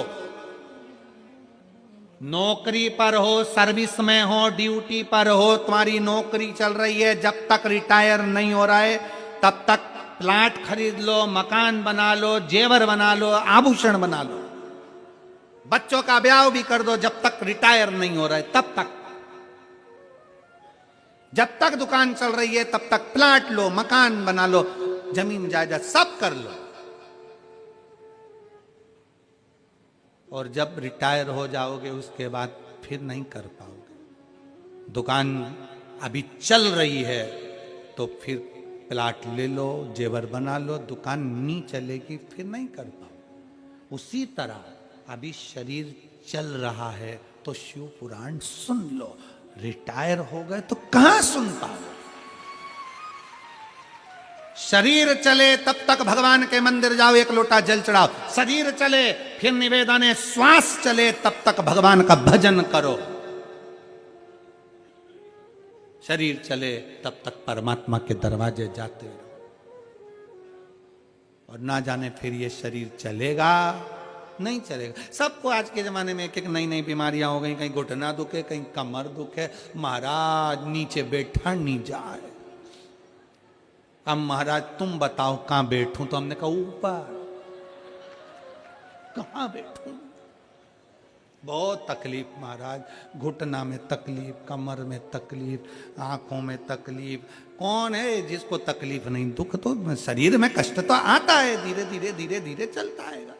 नौकरी पर हो, सर्विस में हो, ड्यूटी पर हो, तुम्हारी नौकरी चल रही है, जब तक रिटायर नहीं हो रहा है तब तक प्लाट खरीद लो, मकान बना लो, जेवर बना लो, आभूषण बना लो। बच्चों का ब्याह भी कर दो, जब तक रिटायर नहीं हो रहा है तब तक। जब तक दुकान चल रही है तब तक प्लाट लो, मकान बना लो, जमीन जायदाद सब कर लो। और जब रिटायर हो जाओगे उसके बाद फिर नहीं कर पाओगे। दुकान अभी चल रही है तो फिर प्लाट ले लो, जेवर बना लो, दुकान नहीं चलेगी फिर नहीं कर पाओ। उसी तरह अभी शरीर चल रहा है तो शिव पुराण सुन लो, रिटायर हो गए तो कहां सुन पाओ। शरीर चले तब तक भगवान के मंदिर जाओ, एक लोटा जल चढ़ाओ। शरीर चले फिर निवेदन है, श्वास चले तब तक भगवान का भजन करो। शरीर चले तब तक परमात्मा के दरवाजे जाते रहो। और ना जाने फिर ये शरीर चलेगा नहीं चलेगा। सबको आज के जमाने में एक एक नई नई बीमारियां हो गई, कहीं घुटना दुखे, कहीं कमर दुखे। महाराज नीचे बैठा नहीं जाए। अब महाराज तुम बताओ कहां बैठूं? तो हमने कहा ऊपर। कहां बैठूं? बहुत तकलीफ महाराज, घुटना में तकलीफ, कमर में तकलीफ, आंखों में तकलीफ। कौन है जिसको तकलीफ नहीं? दुख तो शरीर में कष्ट तो आता है, धीरे धीरे धीरे धीरे चलता आएगा।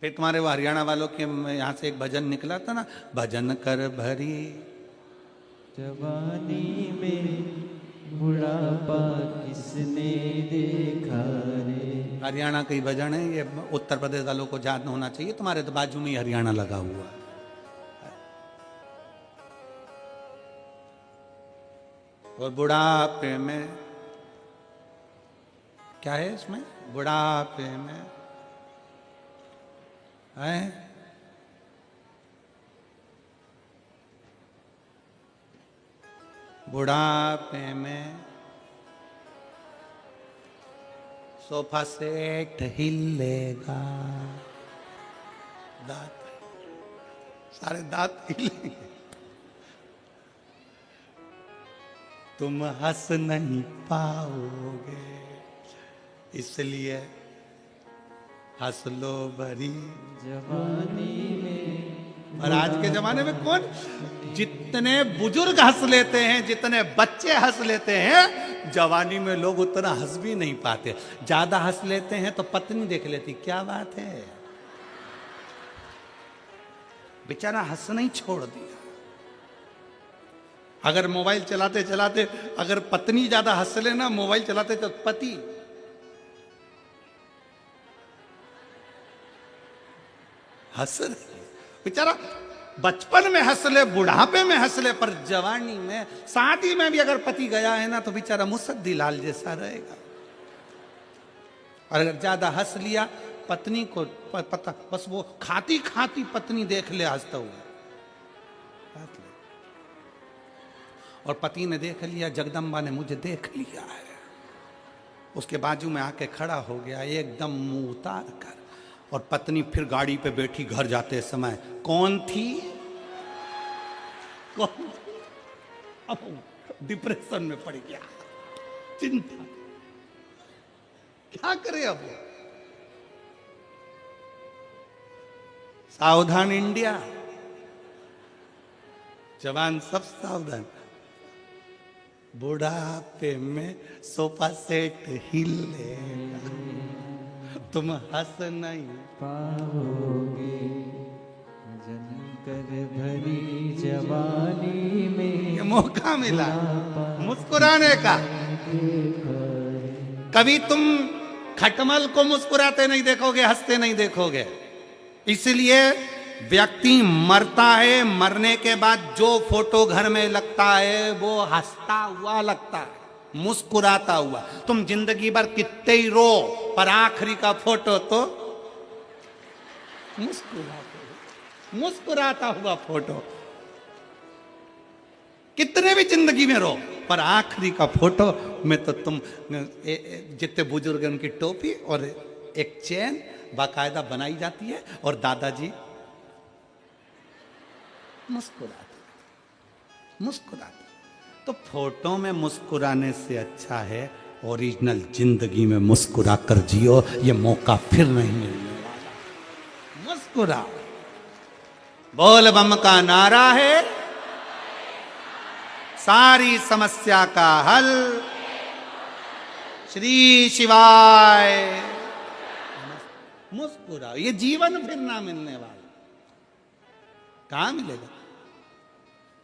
फिर तुम्हारे वो हरियाणा वालों के यहां से एक भजन निकला था ना, भजन कर भरी जवानी में बुढ़ापा किसने देखा रे। हरियाणा का ही भजन है ये, उत्तर प्रदेश वालों को याद होना चाहिए। तुम्हारे तो बाजू में ही हरियाणा लगा हुआ है। और बुढ़ापे में क्या है इसमें? बुढ़ापे में है बुढ़ापे में सोफा सेट हिलेगा, दांत सारे दांत हिलेंगे, तुम हंस नहीं पाओगे, इसलिए हंस लो भरी जवानी में। और आज के जमाने में कौन? जितने बुजुर्ग हंस लेते हैं, जितने बच्चे हंस लेते हैं, जवानी में लोग उतना हंस भी नहीं पाते। ज्यादा हंस लेते हैं तो पत्नी देख लेती, क्या बात है, बेचारा हंसना ही छोड़ दिया। अगर मोबाइल चलाते चलाते अगर पत्नी ज्यादा हंस लेना मोबाइल चलाते तो पति हंस बेचारा बचपन में हंस ले, बुढ़ापे में हंस ले, पर जवानी में, शादी में भी अगर पति गया है ना तो बेचारा मुसद्दी लाल जैसा रहेगा। और अगर ज्यादा हंस लिया पत्नी को पता, बस वो खाती खाती पत्नी देख ले हंसता हुआ, और पति ने देख लिया, जगदम्बा ने मुझे देख लिया है, उसके बाजू में आके खड़ा हो गया एकदम मुंह उतार कर, और पत्नी फिर गाड़ी पे बैठी घर जाते समय, कौन थी, कौन? अब डिप्रेशन में पड़ गया, चिंता, क्या करे अब? सावधान इंडिया, जवान सब सावधान, बुढ़ापे में सोफा सेट हिलेगा, तुम हंस नहीं पाओगे, जनकर भरी जवानी में ये मौका मिला मुस्कुराने का। कभी तुम खटमल को मुस्कुराते नहीं देखोगे, हंसते नहीं देखोगे। इसलिए व्यक्ति मरता है, मरने के बाद जो फोटो घर में लगता है वो हंसता हुआ लगता है, मुस्कुराता हुआ। तुम जिंदगी भर कितने ही रो, पर आखिरी का फोटो तो मुस्कुराता हुआ फोटो। कितने भी जिंदगी में रो, पर आखिरी का फोटो में तो तुम जितने बुजुर्ग हैं उनकी टोपी और एक चेन बाकायदा बनाई जाती है, और दादाजी मुस्कुराते। तो फोटो में मुस्कुराने से अच्छा है ओरिजिनल जिंदगी में मुस्कुरा कर जियो, ये मौका फिर नहीं मिलने वाला। मुस्कुरा, बोल बम का नारा है सारी समस्या का हल, श्री शिवाय। मुस्कुरा, ये जीवन फिर ना मिलने वाला, कहां मिलेगा?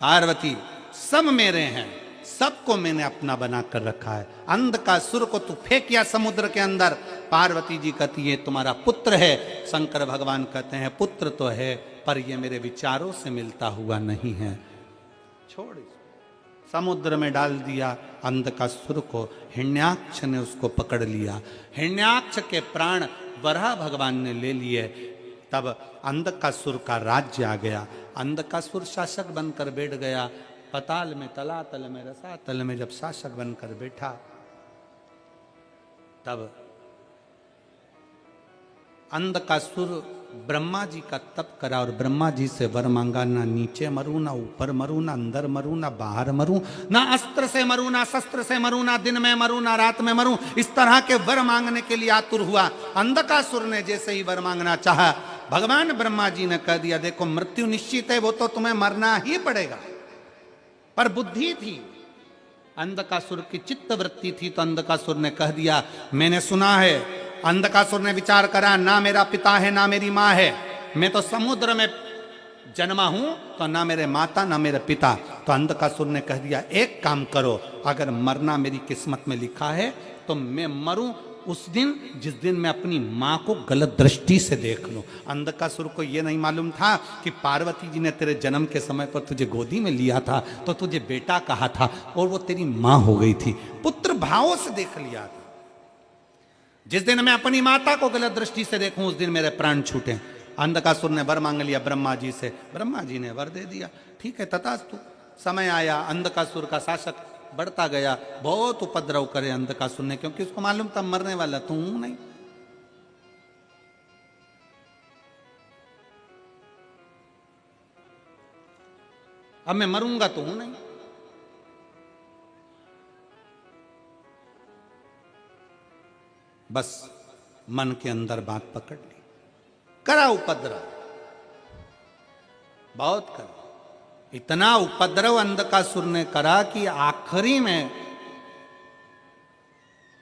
पार्वती सब मेरे हैं, सबको मैंने अपना बना कर रखा है। अंधकासुर को तू फेंकिया समुद्र के अंदर, पार्वती जी कहती है तुम्हारा पुत्र है। शंकर भगवान कहते हैं पुत्र तो है, पर ये मेरे विचारों से मिलता हुआ नहीं है, छोड़ इसको। समुद्र में डाल दिया अंधकासुर को, हिरण्याक्ष ने उसको पकड़ लिया। हिरण्याक्ष के प्राण वराह भगवान ने ले लिए। तब अंधकासुर का राज्य आ गया। अंधकासुर शासक बनकर बैठ गया। पताल में, तलातल में, रसातल में जब शासक बनकर बैठा, तब अंधकासुर ब्रह्मा जी का तप करा और ब्रह्मा जी से वर मांगा, ना नीचे मरूं, ना ऊपर मरूं, ना अंदर मरूं, ना बाहर मरूं, ना अस्त्र से मरूं, ना शस्त्र से मरूं, ना दिन में मरूं, ना रात में मरूं। इस तरह के वर मांगने के लिए आतुर हुआ। अंधकासुर ने जैसे ही वर मांगना चाहा, भगवान ब्रह्मा जी ने कह दिया देखो मृत्यु निश्चित है, वो तो तुम्हें मरना ही पड़ेगा। पर बुद्धि थी, अंधकासुर की चित्त वृत्ति थी, तो अंधकासुर ने कह दिया मैंने सुना है। अंधकासुर ने विचार करा, ना मेरा पिता है ना मेरी माँ है, मैं तो समुद्र में जन्मा हूं, तो ना मेरे माता ना मेरे पिता। तो अंधकासुर ने कह दिया एक काम करो, अगर मरना मेरी किस्मत में लिखा है तो मैं मरूं उस दिन जिस दिन मैं अपनी माँ को गलत दृष्टि से देख लूं। अंधकासुर को यह नहीं मालूम था कि पार्वती जी ने तेरे जन्म के समय पर तुझे गोदी में लिया था तो तुझे बेटा कहा था और वो तेरी माँ हो गई थी। पुत्र भावों से देख लिया था। जिस दिन मैं अपनी माता को गलत दृष्टि से देखूं उस दिन मेरे प्राण छूटे। अंधकासुर ने वर मांग लिया ब्रह्मा जी से, ब्रह्मा जी ने वर दे दिया। ठीक है तथास्तु। समय आया, अंधकासुर का शासक बढ़ता गया, बहुत उपद्रव करे अंधकासुर ने, क्योंकि उसको मालूम था मरने वाला तू नहीं। अब मैं मरूंगा तो हूं नहीं। बस मन के अंदर बात पकड़ ली, करा उपद्रव, बहुत करा। इतना उपद्रव अंधकासुर ने करा कि आखिरी में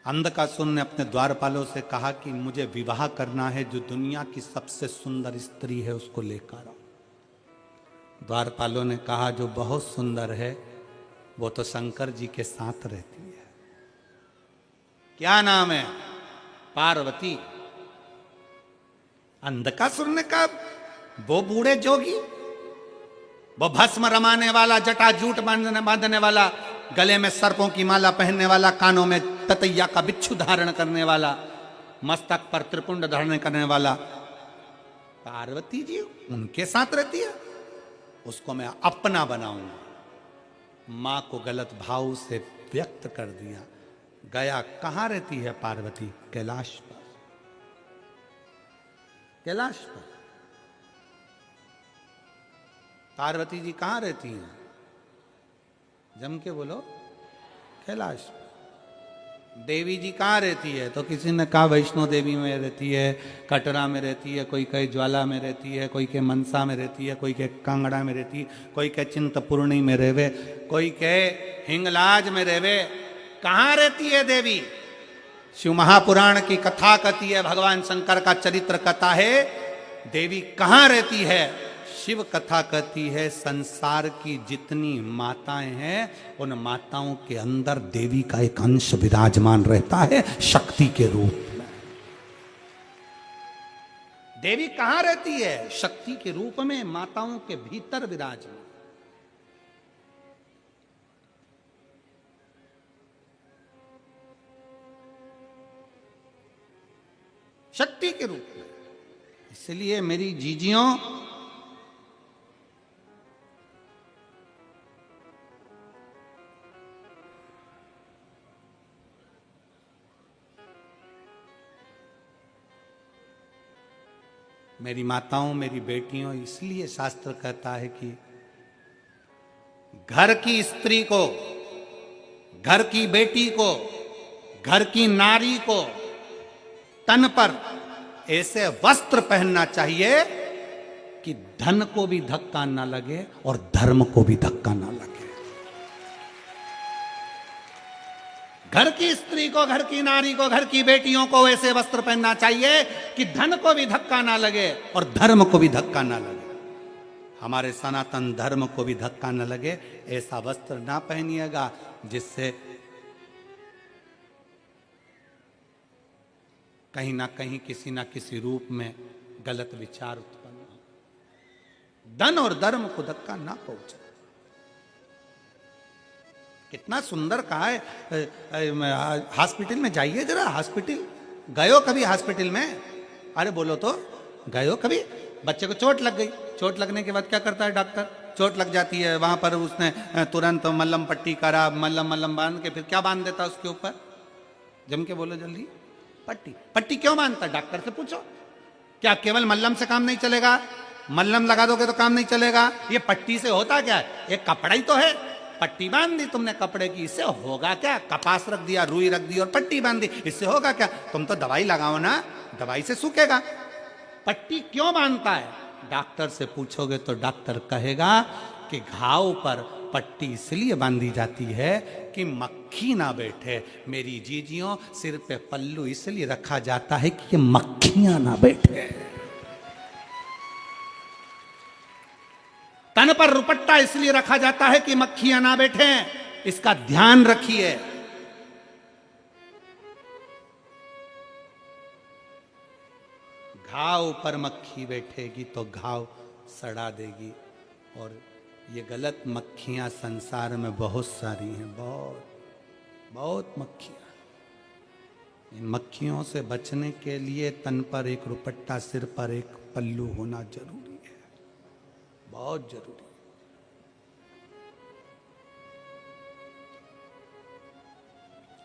अंधकासुर ने अपने द्वारपालों से कहा कि मुझे विवाह करना है, जो दुनिया की सबसे सुंदर स्त्री है उसको लेकर आओ। द्वारपालों ने कहा जो बहुत सुंदर है वो तो शंकर जी के साथ रहती है। क्या नाम है? पार्वती। अंधकासुर ने कहा वो बूढ़े जोगी, वो भस्म रमाने वाला, जटा जूट बांधने वाला, गले में सर्पों की माला पहनने वाला, कानों में ततैया का बिच्छू धारण करने वाला, मस्तक पर त्रिपुंड धारण करने वाला पार्वती जी उनके साथ रहती है, उसको मैं अपना बनाऊंगा। मां को गलत भाव से व्यक्त कर दिया। गया कहां रहती है पार्वती? कैलाश पर। कैलाश पर पार्वती जी कहां रहती हैं? जम के बोलो। कैलाश पर। देवी जी कहाँ रहती है? तो किसी ने कहा वैष्णो देवी में रहती है, कटरा में रहती है, कोई कहे ज्वाला में रहती है, कोई के मनसा में रहती है, कोई के कांगड़ा में रहती है, कोई के चिंतपूर्णी में रहवे, कोई के हिंगलाज में रहवे। कहाँ रहती है देवी? शिव महापुराण की कथा कहती है, भगवान शंकर का चरित्र कथा है, देवी कहाँ रहती है? शिव कथा कहती है संसार की जितनी माताएं हैं उन माताओं के अंदर देवी का एक अंश विराजमान रहता है शक्ति के रूप में। देवी कहां रहती है? शक्ति के रूप में माताओं के भीतर विराजमान। शक्ति के रूप में। इसलिए मेरी जीजियों, मेरी माताओं, मेरी बेटियों, इसलिए शास्त्र कहता है कि घर की स्त्री को, घर की बेटी को, घर की नारी को तन पर ऐसे वस्त्र पहनना चाहिए कि धन को भी धक्का ना लगे और धर्म को भी धक्का ना लगे। घर की स्त्री को, घर की नारी को, घर की बेटियों को ऐसे वस्त्र पहनना चाहिए कि धन को भी धक्का ना लगे और धर्म को भी धक्का ना लगे। हमारे सनातन धर्म को भी धक्का ना लगे, ऐसा वस्त्र ना पहनिएगा जिससे कहीं ना कहीं किसी ना किसी रूप में गलत विचार उत्पन्न हो। धन और धर्म को धक्का ना पहुंचे। कितना सुंदर कहा है। हॉस्पिटल में जाइए जरा। हॉस्पिटल गयो कभी? हॉस्पिटल में अरे बोलो तो, गयो कभी? बच्चे को चोट लग गई, चोट लगने के बाद क्या करता है डॉक्टर? चोट लग जाती है, वहां पर उसने तुरंत मल्लम पट्टी करा, मल्लम बांध के फिर क्या बांध देता उसके ऊपर? जम के बोलो जल्दी। पट्टी। पट्टी क्यों बांधता? डॉक्टर से पूछो। क्या केवल मल्लम से काम नहीं चलेगा? मल्लम लगा दोगे तो काम नहीं चलेगा। ये पट्टी से होता क्या है? एक कपड़ा ही तो है। पट्टी बांध दी तुमने कपड़े की, इससे होगा क्या? कपास रख दिया, रुई रख दी और पट्टी बांध दी, इससे होगा क्या? तुम तो दवाई लगाओ ना, दवाई से सूखेगा। पट्टी क्यों बांधता है? डॉक्टर से पूछोगे तो डॉक्टर कहेगा कि घाव पर पट्टी इसलिए बांधी जाती है कि मक्खी ना बैठे। मेरी जीजियों, सिर पे पल्लू इसलिए रखा जाता है कि ये मक्खियां ना बैठे। तन पर रुपट्टा इसलिए रखा जाता है कि मक्खियां ना बैठे। इसका ध्यान रखिए। घाव पर मक्खी बैठेगी तो घाव सड़ा देगी। और ये गलत मक्खियां संसार में बहुत सारी हैं, बहुत मक्खियां। इन मक्खियों से बचने के लिए तन पर एक रुपट्टा, सिर पर एक पल्लू होना जरूरी है, बहुत जरूरी।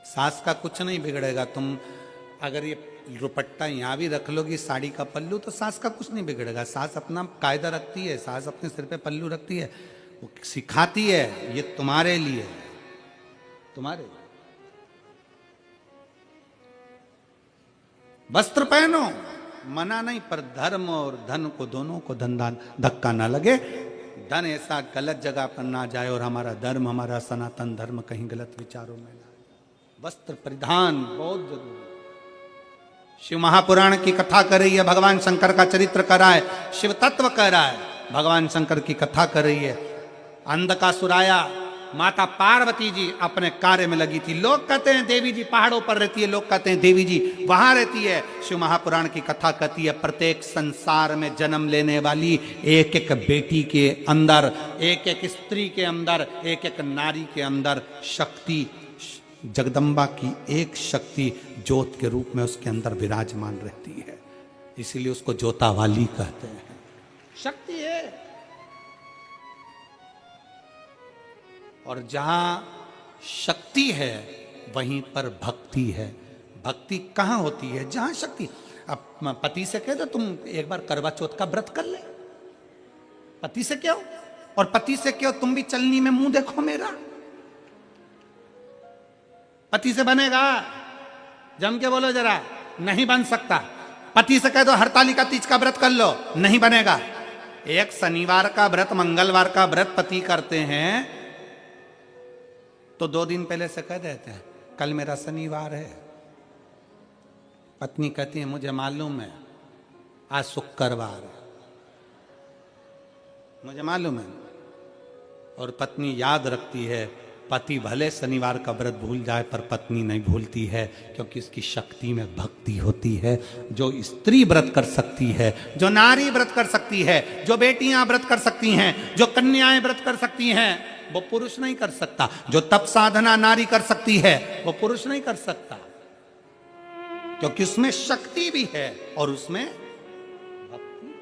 सास का कुछ नहीं बिगड़ेगा। तुम अगर ये रुपट्टा यहां भी रख लोगी, साड़ी का पल्लू, तो सास का कुछ नहीं बिगड़ेगा। सास अपना कायदा रखती है, सास अपने सिर पे पल्लू रखती है, वो सिखाती है ये तुम्हारे लिए, तुम्हारे लिए। वस्त्र पहनो, मना नहीं, पर धर्म और धन को, दोनों को धक्का ना लगे। धन ऐसा गलत जगह पर ना जाए और हमारा धर्म, हमारा सनातन धर्म कहीं गलत विचारों में ना। वस्त्र परिधान बहुत जरूरी। शिव महापुराण की कथा कर रही है, भगवान शंकर का चरित्र कर रहा है, शिव तत्व कह रहा है, भगवान शंकर की कथा कर रही है। अंधकासुर आया, माता पार्वती जी अपने कार्य में लगी थी। लोग कहते हैं देवी जी पहाड़ों पर रहती है, लोग कहते हैं देवी जी वहां रहती है। शिव महापुराण की कथा कहती है प्रत्येक संसार में जन्म लेने वाली एक एक बेटी के अंदर, एक एक स्त्री के अंदर, एक एक नारी के अंदर शक्ति, जगदम्बा की एक शक्ति ज्योत के रूप में उसके अंदर विराजमान रहती है, इसीलिए उसको ज्योतावाली कहते हैं। शक्ति है। और जहां शक्ति है वहीं पर भक्ति है। भक्ति कहां होती है? जहां शक्ति। अब पति से कह दो तुम एक बार करवा चौथ का व्रत कर ले, पति से क्यों? और पति से क्यों तुम भी चलनी में मुंह देखो मेरा। पति से बनेगा? जम के बोलो जरा। नहीं बन सकता। पति से कह दो हरतालिका तीज का व्रत कर लो, नहीं बनेगा। एक शनिवार का व्रत, मंगलवार का व्रत पति करते हैं तो 2 दिन पहले से कह देते हैं कल मेरा शनिवार है। पत्नी कहती है मुझे मालूम है आज शुक्रवार है, मुझे मालूम है। और पत्नी याद रखती है। पति भले शनिवार का व्रत भूल जाए पर पत्नी नहीं भूलती है, क्योंकि इसकी शक्ति में भक्ति होती है। जो स्त्री व्रत कर सकती है, जो नारी व्रत कर सकती है, जो बेटियां व्रत कर सकती हैं, जो कन्याएं व्रत कर सकती हैं, वो पुरुष नहीं कर सकता। जो तप साधना नारी कर सकती है वो पुरुष नहीं कर सकता, क्योंकि उसमें शक्ति भी है और उसमें भक्ति,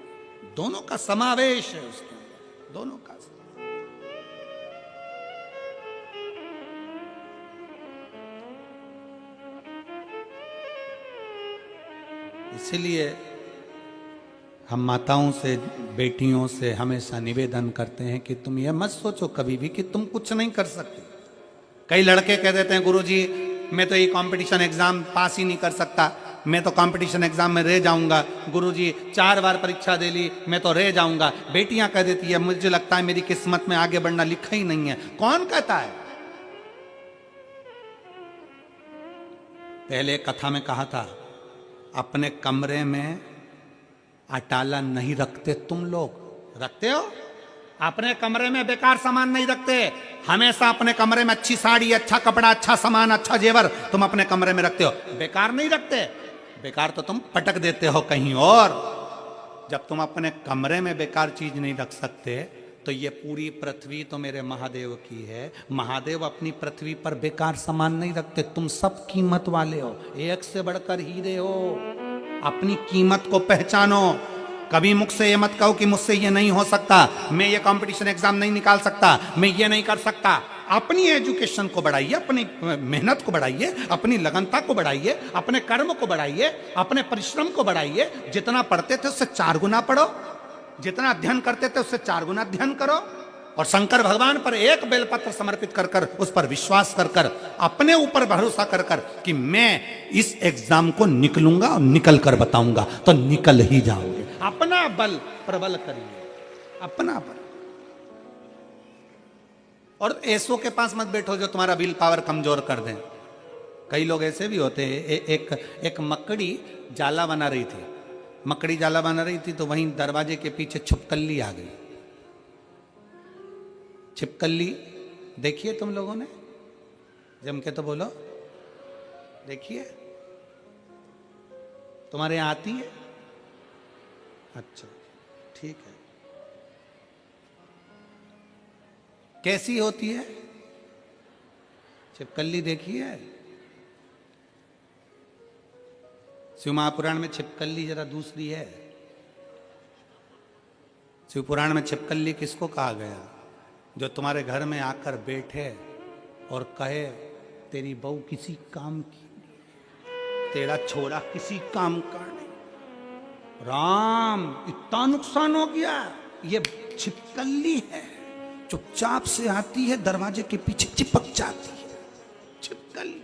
दोनों का समावेश है उसके अंदर, दोनों का। इसलिए हम माताओं से, बेटियों से हमेशा निवेदन करते हैं कि तुम ये मत सोचो कभी भी कि तुम कुछ नहीं कर सकते। कई लड़के कह देते हैं गुरुजी मैं तो ये कंपटीशन एग्जाम पास ही नहीं कर सकता, मैं तो कंपटीशन एग्जाम में रह जाऊंगा। गुरुजी 4 बार परीक्षा दे ली मैं तो रह जाऊंगा। बेटियां कह देती है मुझे लगता है मेरी किस्मत में आगे बढ़ना लिखा ही नहीं है। कौन कहता है? पहले कथा में कहा था अपने कमरे में अटाला नहीं रखते। तुम लोग रखते हो? अपने कमरे में बेकार सामान नहीं रखते। हमेशा अपने कमरे में अच्छी साड़ी, अच्छा कपड़ा, अच्छा सामान, अच्छा जेवर तुम अपने कमरे में रखते हो। बेकार नहीं रखते। बेकार तो तुम पटक देते हो कहीं और। जब तुम अपने कमरे में बेकार चीज नहीं रख सकते तो ये पूरी पृथ्वी तो मेरे महादेव की है। महादेव अपनी पृथ्वी पर बेकार सामान नहीं रखते। तुम सब कीमत वाले हो, एक से बढ़कर हीरे हो। अपनी कीमत को पहचानो। कभी मुख से ये मत कहो कि मुझसे ये नहीं हो सकता, मैं ये कंपटीशन एग्जाम नहीं निकाल सकता, मैं ये नहीं कर सकता। अपनी एजुकेशन को बढ़ाइए, अपनी मेहनत को बढ़ाइए, अपनी लगनता को बढ़ाइए, अपने कर्म को बढ़ाइए, अपने परिश्रम को बढ़ाइए। जितना पढ़ते थे उससे 4 गुना पढ़ो, जितना अध्ययन करते थे उससे 4 गुना अध्ययन करो। और शंकर भगवान पर एक बेलपत्र समर्पित कर कर, उस पर विश्वास कर कर, अपने ऊपर भरोसा कर कर कि मैं इस एग्जाम को निकलूंगा और निकल कर बताऊंगा, तो निकल ही जाओगे। अपना बल प्रबल करिए, अपना बल। और ऐसों के पास मत बैठो जो तुम्हारा विल पावर कमजोर कर दें। कई लोग ऐसे भी होते हैं। एक मकड़ी जाला बना रही थी। मकड़ी जाला बना रही थी तो वहीं दरवाजे के पीछे छिपकली आ गई। छिपकली देखिए तुम लोगों ने, जम के तो बोलो, देखिए तुम्हारे यहाँ आती है? अच्छा ठीक है। कैसी होती है छिपकली? देखिए शिव महापुराण में छिपकली जरा दूसरी है। शिव पुराण में छिपकली किसको कहा गया? जो तुम्हारे घर में आकर बैठे और कहे तेरी बहू किसी काम की नहीं, तेरा छोरा किसी काम का नहीं। राम इतना नुकसान हो गया। ये छिपकली है, चुपचाप से आती है, दरवाजे के पीछे चिपक जाती है। छिपकली।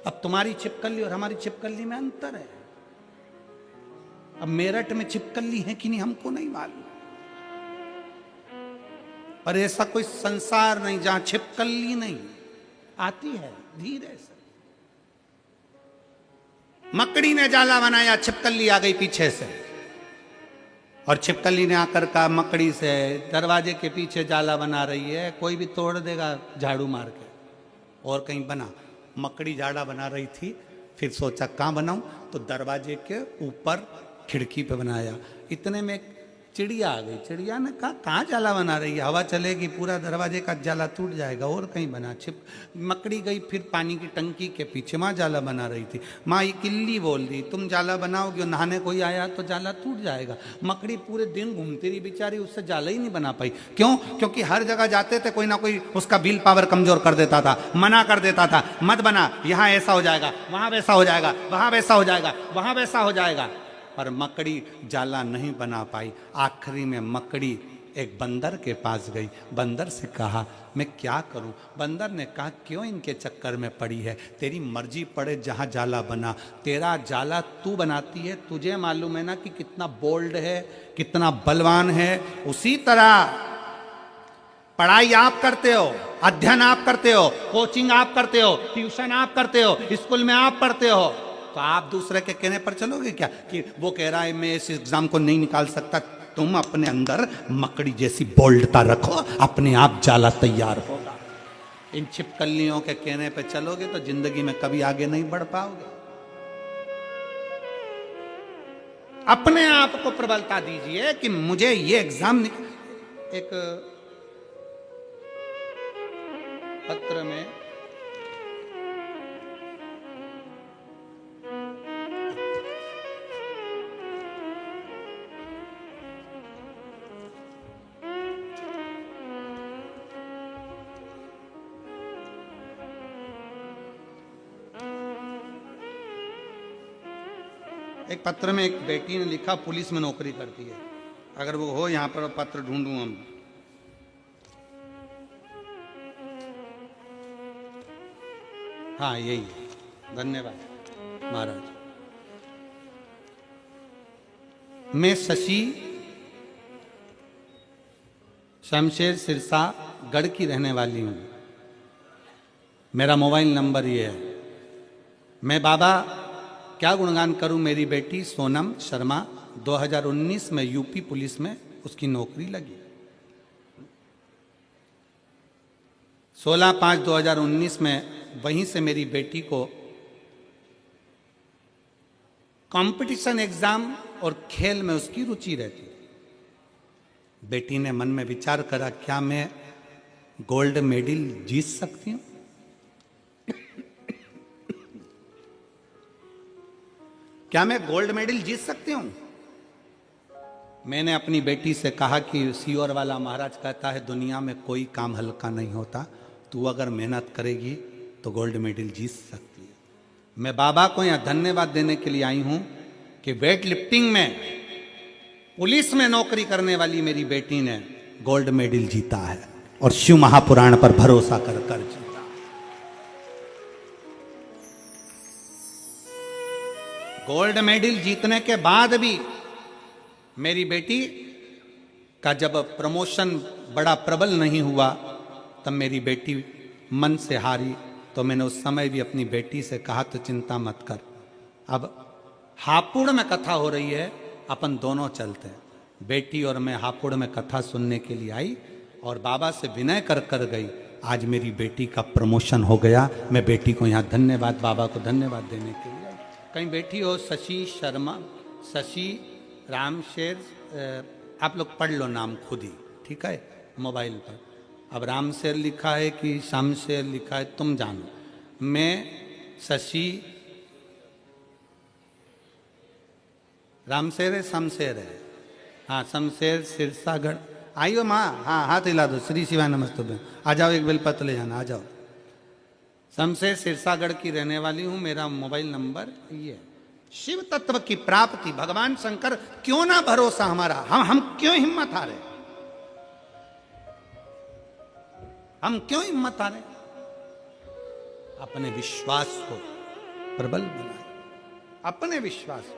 अब तुम्हारी छिपकली और हमारी छिपकली में अंतर है। अब मेरठ में छिपकली है कि नहीं हमको नहीं मालूम, पर ऐसा कोई संसार नहीं जहां छिपकली नहीं आती है। धीरे से मकड़ी ने जाला बनाया, छिपकली आ गई पीछे से, और छिपकली ने आकर कहा मकड़ी से दरवाजे के पीछे जाला बना रही है, कोई भी तोड़ देगा झाड़ू मार के। और कहीं बना। मकड़ी झाड़ा बना रही थी, फिर सोचा कहाँ बनाऊं, तो दरवाजे के ऊपर खिड़की पे बनाया। इतने में चिड़िया आ गई। चिड़िया ने कहा कहाँ जाला बना रही है, हवा चलेगी पूरा दरवाजे का जाला टूट जाएगा, और कहीं बना। छिप मकड़ी गई फिर पानी की टंकी के पीछे, वहाँ जाला बना रही थी। माँ ये किल्ली बोल दी तुम जाला बनाओगे, नहाने कोई आया तो जाला टूट जाएगा। मकड़ी पूरे दिन घूमती रही बेचारी, उससे जाला ही नहीं बना पाई। क्यों? क्योंकि हर जगह जाते थे कोई ना कोई उसका विल पावर कमजोर कर देता था, मना कर देता था, मत बना, यहाँ ऐसा हो जाएगा, वहाँ वैसा हो जाएगा, वहाँ वैसा हो जाएगा, वहाँ वैसा हो जाएगा। पर मकड़ी जाला नहीं बना पाई। आखिरी में मकड़ी एक बंदर के पास गई, बंदर से कहा मैं क्या करूं? बंदर ने कहा क्यों इनके चक्कर में पड़ी है, तेरी मर्जी पड़े जहां जाला बना, तेरा जाला तू बनाती है, तुझे मालूम है ना कि कितना बोल्ड है, कितना बलवान है। उसी तरह पढ़ाई आप करते हो, अध्ययन आप करते हो, कोचिंग आप करते हो, ट्यूशन आप करते हो, स्कूल में आप पढ़ते हो, तो आप दूसरे के कहने पर चलोगे क्या कि वो कह रहा है मैं इस एग्जाम को नहीं निकाल सकता? तुम अपने अंदर मकड़ी जैसी बोल्डता रखो, अपने आप जाला तैयार होगा। इन छिपकलियों के कहने पे चलोगे तो जिंदगी में कभी आगे नहीं बढ़ पाओगे। अपने आप को प्रबलता दीजिए कि मुझे ये एग्जाम एक पत्र में एक पत्र में एक बेटी ने लिखा पुलिस में नौकरी करती है, अगर वो हो यहां पर पत्र ढूंढूं हम। हाँ यही, धन्यवाद महाराज। मैं शशि शमशेर सिरसा गढ़ की रहने वाली हूं। मेरा मोबाइल नंबर ये है। मैं बाबा क्या गुणगान करूं, मेरी बेटी सोनम शर्मा 2019 में यूपी पुलिस में उसकी नौकरी लगी। 16/5/2019 में वहीं से मेरी बेटी को कंपटीशन एग्जाम और खेल में उसकी रुचि रहती। बेटी ने मन में विचार करा क्या मैं गोल्ड मेडल जीत सकती हूं? क्या मैं गोल्ड मेडल जीत सकती हूं? मैंने अपनी बेटी से कहा कि सीओर वाला महाराज कहता है दुनिया में कोई काम हल्का नहीं होता, तू अगर मेहनत करेगी तो गोल्ड मेडल जीत सकती है। मैं बाबा को यहां धन्यवाद देने के लिए आई हूं कि वेट लिफ्टिंग में पुलिस में नौकरी करने वाली मेरी बेटी ने गोल्ड मेडल जीता है और शिव महापुराण पर भरोसा कर कर जीता। गोल्ड मेडल जीतने के बाद भी मेरी बेटी का जब प्रमोशन बड़ा प्रबल नहीं हुआ तब मेरी बेटी मन से हारी। तो मैंने उस समय भी अपनी बेटी से कहा तो चिंता मत कर, अब हापुड़ में कथा हो रही है, अपन दोनों चलते हैं। बेटी और मैं हापुड़ में कथा सुनने के लिए आई और बाबा से विनय कर कर गई। आज मेरी बेटी का प्रमोशन हो गया। मैं बेटी को यहाँ धन्यवाद, बाबा को धन्यवाद देने के लिए। कहीं बैठी हो शशि शर्मा, शशि रामशेर, आप लोग पढ़ लो नाम खुद ही, ठीक है, मोबाइल पर। अब रामशेर लिखा है कि शामशेर लिखा है तुम जानो। मैं शशि, रामशेर है शमशेर है, हाँ शमशेर सिरसागढ़। आइयो माँ, हाँ हाथ हिला दो, श्री शिवाय नमस्तुभ्यं। आ जाओ, एक बेलपत्र ले जाना, आ जाओ। शमशेर सिरसागढ़ की रहने वाली हूं। मेरा मोबाइल नंबर ये है। शिव तत्व की प्राप्ति, भगवान शंकर क्यों ना भरोसा हमारा, हम क्यों हिम्मत हारे, हम क्यों हिम्मत हारे? अपने विश्वास को प्रबल बनाए, अपने विश्वास को।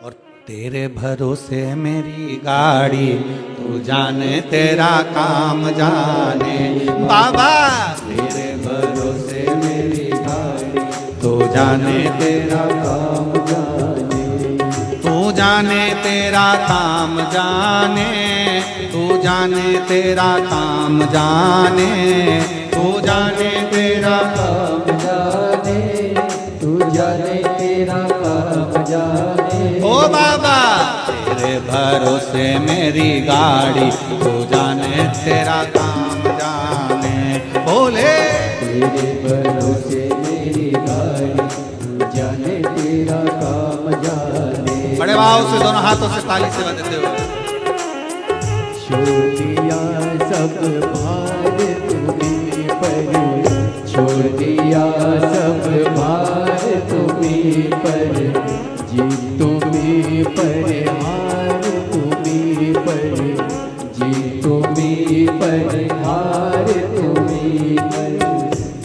और तेरे भरोसे मेरी गाड़ी, तू जाने तेरा काम जाने बाबा। तेरे भरोसे मेरी गाड़ी, तू जाने तेरा काम जाने, तू जाने तेरा काम जाने, तू जाने तेरा काम जाने, तू जाने तेरा काम जाने, तू जाने तेरा काम जाने। ओ बाबा भरोसे मेरी गाड़ी, तू जाने तेरा काम जाने। बोले तेरे भरोसे मेरी गाड़ी, तू जाने तेरा काम जाने। बड़े भाव से दोनों हाथों से ताली से बजाते हुए। छोड़ दिया सब भार तुम्हीं पर, छोड़ दिया सब भार तुम्हीं पर, जीत तुम्हीं पर, हार तुम्हीं पर, जीत तुम्हीं पर, हार तुम्हीं पर।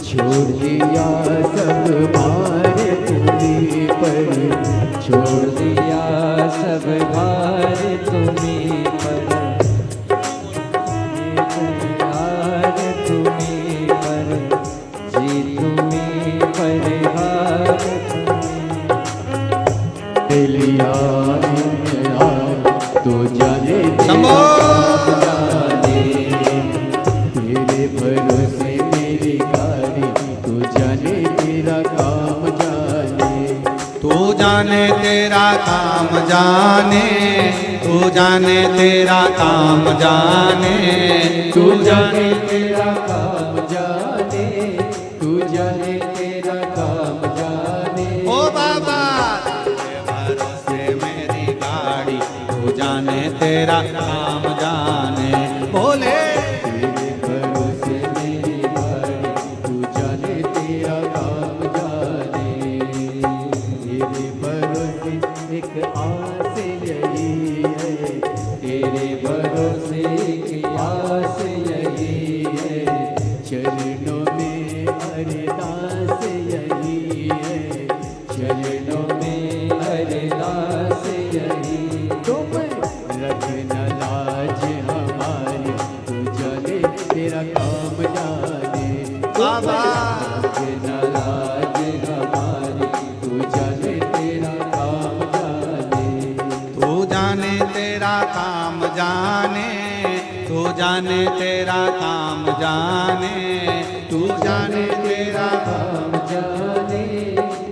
छोड़ दिया सब भार तुम्हीं पर, छोड़ दिया सब भार तुम्हीं पर, हार तुम्हीं पर, जीत तुम्हीं पर, हार लिया तो जाने शंभो। जाने। तेरे भरोसे मेरी गाड़ी, तू जाने तेरा काम जाने। तू जाने तेरा काम जाने, तू जाने तेरा काम जाने, तू जाने तेरा काम जाने, तू जाने तेरा काम जाने। ओ बाबा तेरे भरोसे मेरी गाड़ी, तू जाने तेरा काम जाने। बोले तेरे भरोसे मेरी गाड़ी, तू जाने तेरा काम जाने। तेरे भरोसे एक आस यही है, तेरे भरोसे एक आस यही है, चरणों में अरदास यही है, चरणों में अरदास यही। तुम रखना लाज हमारी, तू जाने तेरा काम जाने। बाबा रखना लाज हमारी, तू जाने तेरा काम जाने। तू जाने तेरा काम जाने, तू जाने तेरा काम जाने, तू जाने तेरा काम जाने,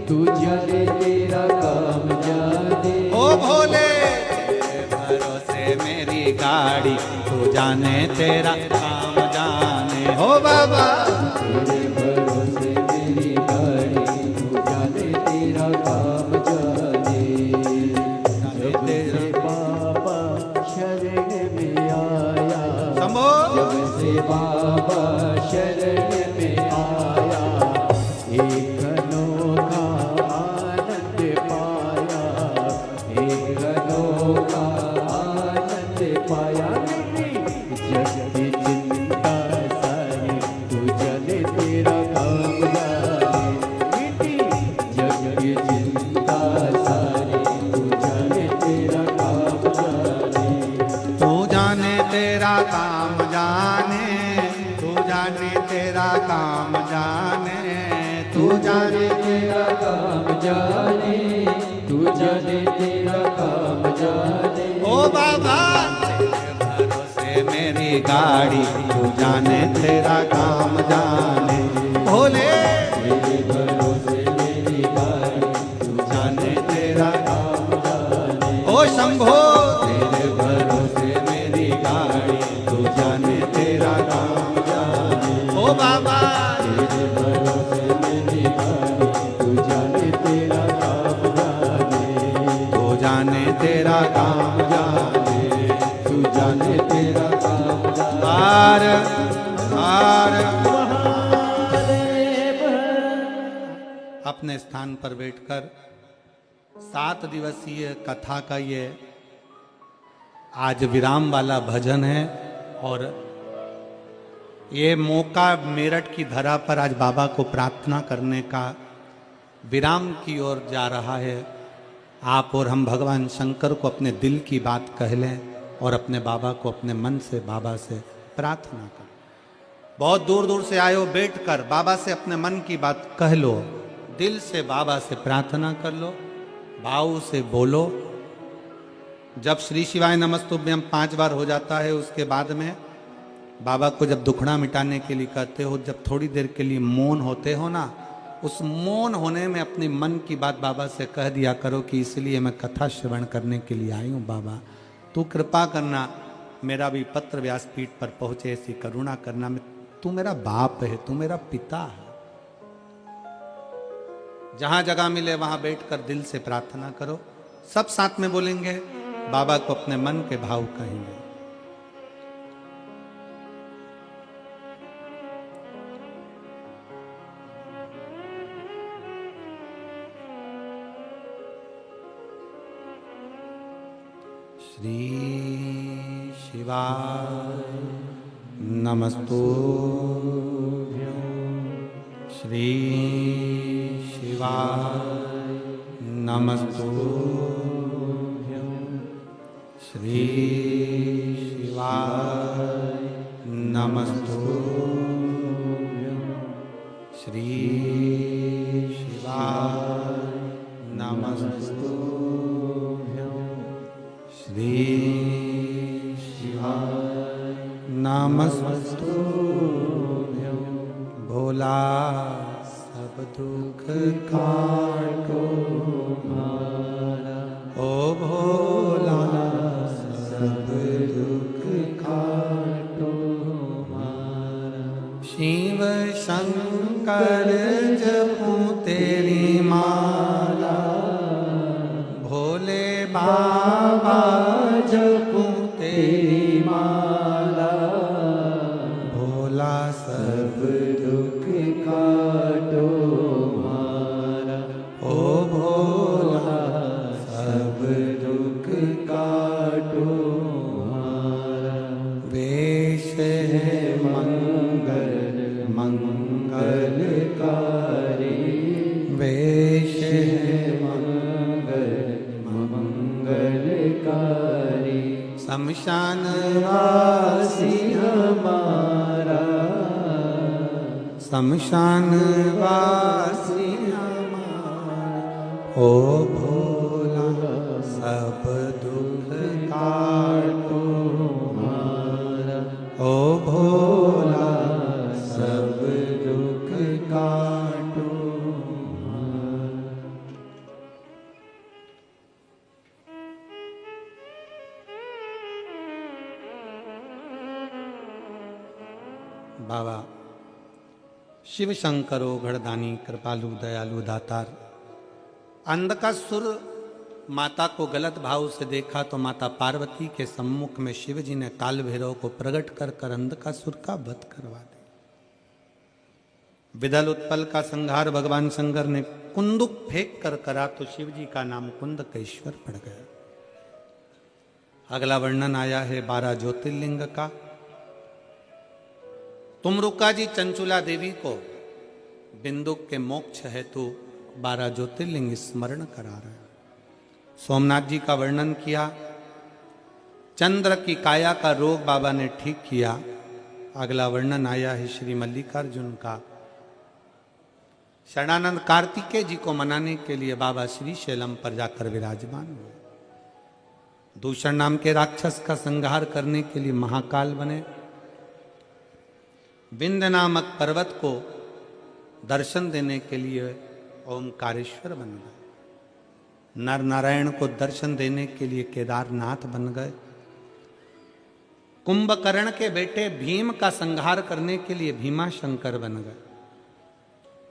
तू जाने तेरा काम जाने। ओ भोले तेरे भरोसे मेरी गाड़ी, तू जाने तेरा काम जाने। हो बाबा तेरे भरोसे मेरी गाड़ी, तू जाने तेरा काम जाने। जब से बाबा शरण में आया, शंभो। जब से बाबा शरण में आया, एक अनोखा आनंद पाया, एक अनोखा आनंद पाया। जग की चिंता सारी, तू जाने तेरा काम जाने। मिटी जग की चिंता सारी, तू जाने तेरा काम जाने। तू जाने तेरा काम जाने, तू जाने तेरा काम जाने, तू जाने तेरा काम जाने, तू जाने तेरा काम जाने। ओ बाबा तेरे भरोसे मेरी गाड़ी, तू जाने तेरा काम जाने। भोले तेरे भरोसे मेरी गाड़ी, तू जाने तेरा काम जाने। ओ शंभो तेरे भरोसे मेरी गाड़ी, तू जाने तेरा काम जाने। ओ बाबा तेरे भरोसे मेरी गाड़ी, तू जाने तेरा काम जाने। तू जाने तेरा काम जाने, तू जाने तेरा काम जाने। हार हार अपने स्थान पर बैठकर 7 दिवसीय कथा का ये आज विराम वाला भजन है। और ये मौका मेरठ की धरा पर आज बाबा को प्रार्थना करने का विराम की ओर जा रहा है। आप और हम भगवान शंकर को अपने दिल की बात कह लें और अपने बाबा को अपने मन से बाबा से प्रार्थना करें। बहुत दूर दूर से आए हो, बैठकर बाबा से अपने मन की बात कह लो, दिल से बाबा से प्रार्थना कर लो, भाव से बोलो। जब श्री शिवाय नमस्तुभ्यम 5 बार हो जाता है, उसके बाद में बाबा को जब दुखड़ा मिटाने के लिए कहते हो, जब थोड़ी देर के लिए मौन होते हो ना, उस मौन होने में अपनी मन की बात बाबा से कह दिया करो कि इसलिए मैं कथा श्रवण करने के लिए आई हूँ बाबा, तू कृपा करना, मेरा भी पत्र व्यासपीठ पर पहुंचे, ऐसी करुणा करना। तू मेरा बाप है, तू मेरा पिता है। जहां जगह मिले वहां बैठकर दिल से प्रार्थना करो। सब साथ में बोलेंगे, बाबा को अपने मन के भाव कहेंगे। श्री शिवाय नमस्तुभ्यं, श्री शिवाय नमस्तुभ्यं, श्री शिवाय नमस्तुभ्यं, श्री शिवाय नमस्तुभ्यं, श्री शिवाय नमस्तुभ्यं। भोला सब दुख काटो मारा, ओ भोला सब दुख काटो मारा। शिव शंकर जपूं तेरी माला, भोले बाबा जपूं तेरी माला। भोला सब दुख काटो मारा, ओ भोला सब दुख काटो मारा। वेश है मंगल मंगलकारी, वेश है मंगलकारी। शमशान वासी हमारा, शमशान वासी हमारा। ओ भोला सब दुख काटो मारा, ओ भोला सब दुख काटो मारा। बाबा शिव शंकरो घड़दानी, कृपालु दयालु दातार। अंधकासुर माता को गलत भाव से देखा तो माता पार्वती के सम्मुख में शिव जी ने काल भैरव को प्रकट कर अंधकासुर का वध करवा दिया। विदल उत्पल का संहार भगवान शंकर ने कुंदुक फेंक कर करा तो शिव जी का नाम कुंदकेश्वर पड़ गया। अगला वर्णन आया है 12 ज्योतिर्लिंग का। तुमरुका जी चंचुला देवी को बिंदुक के मोक्ष हेतु 12 ज्योतिर्लिंग स्मरण करा रहे। सोमनाथ जी का वर्णन किया। चंद्र की काया का रोग बाबा ने ठीक किया। अगला वर्णन आया है श्री मल्लिकार्जुन का। शरणानंद कार्तिकेय जी को मनाने के लिए बाबा श्री शैलम पर जाकर विराजमान हुए। दूषण नाम के राक्षस का संहार करने के लिए महाकाल बने। विंध्य नामक पर्वत को दर्शन देने के लिए ओमकारेश्वर बन गए। नर नारायण को दर्शन देने के लिए केदारनाथ बन गए। कुंभकर्ण के बेटे भीम का संहार करने के लिए भीमा शंकर बन गए।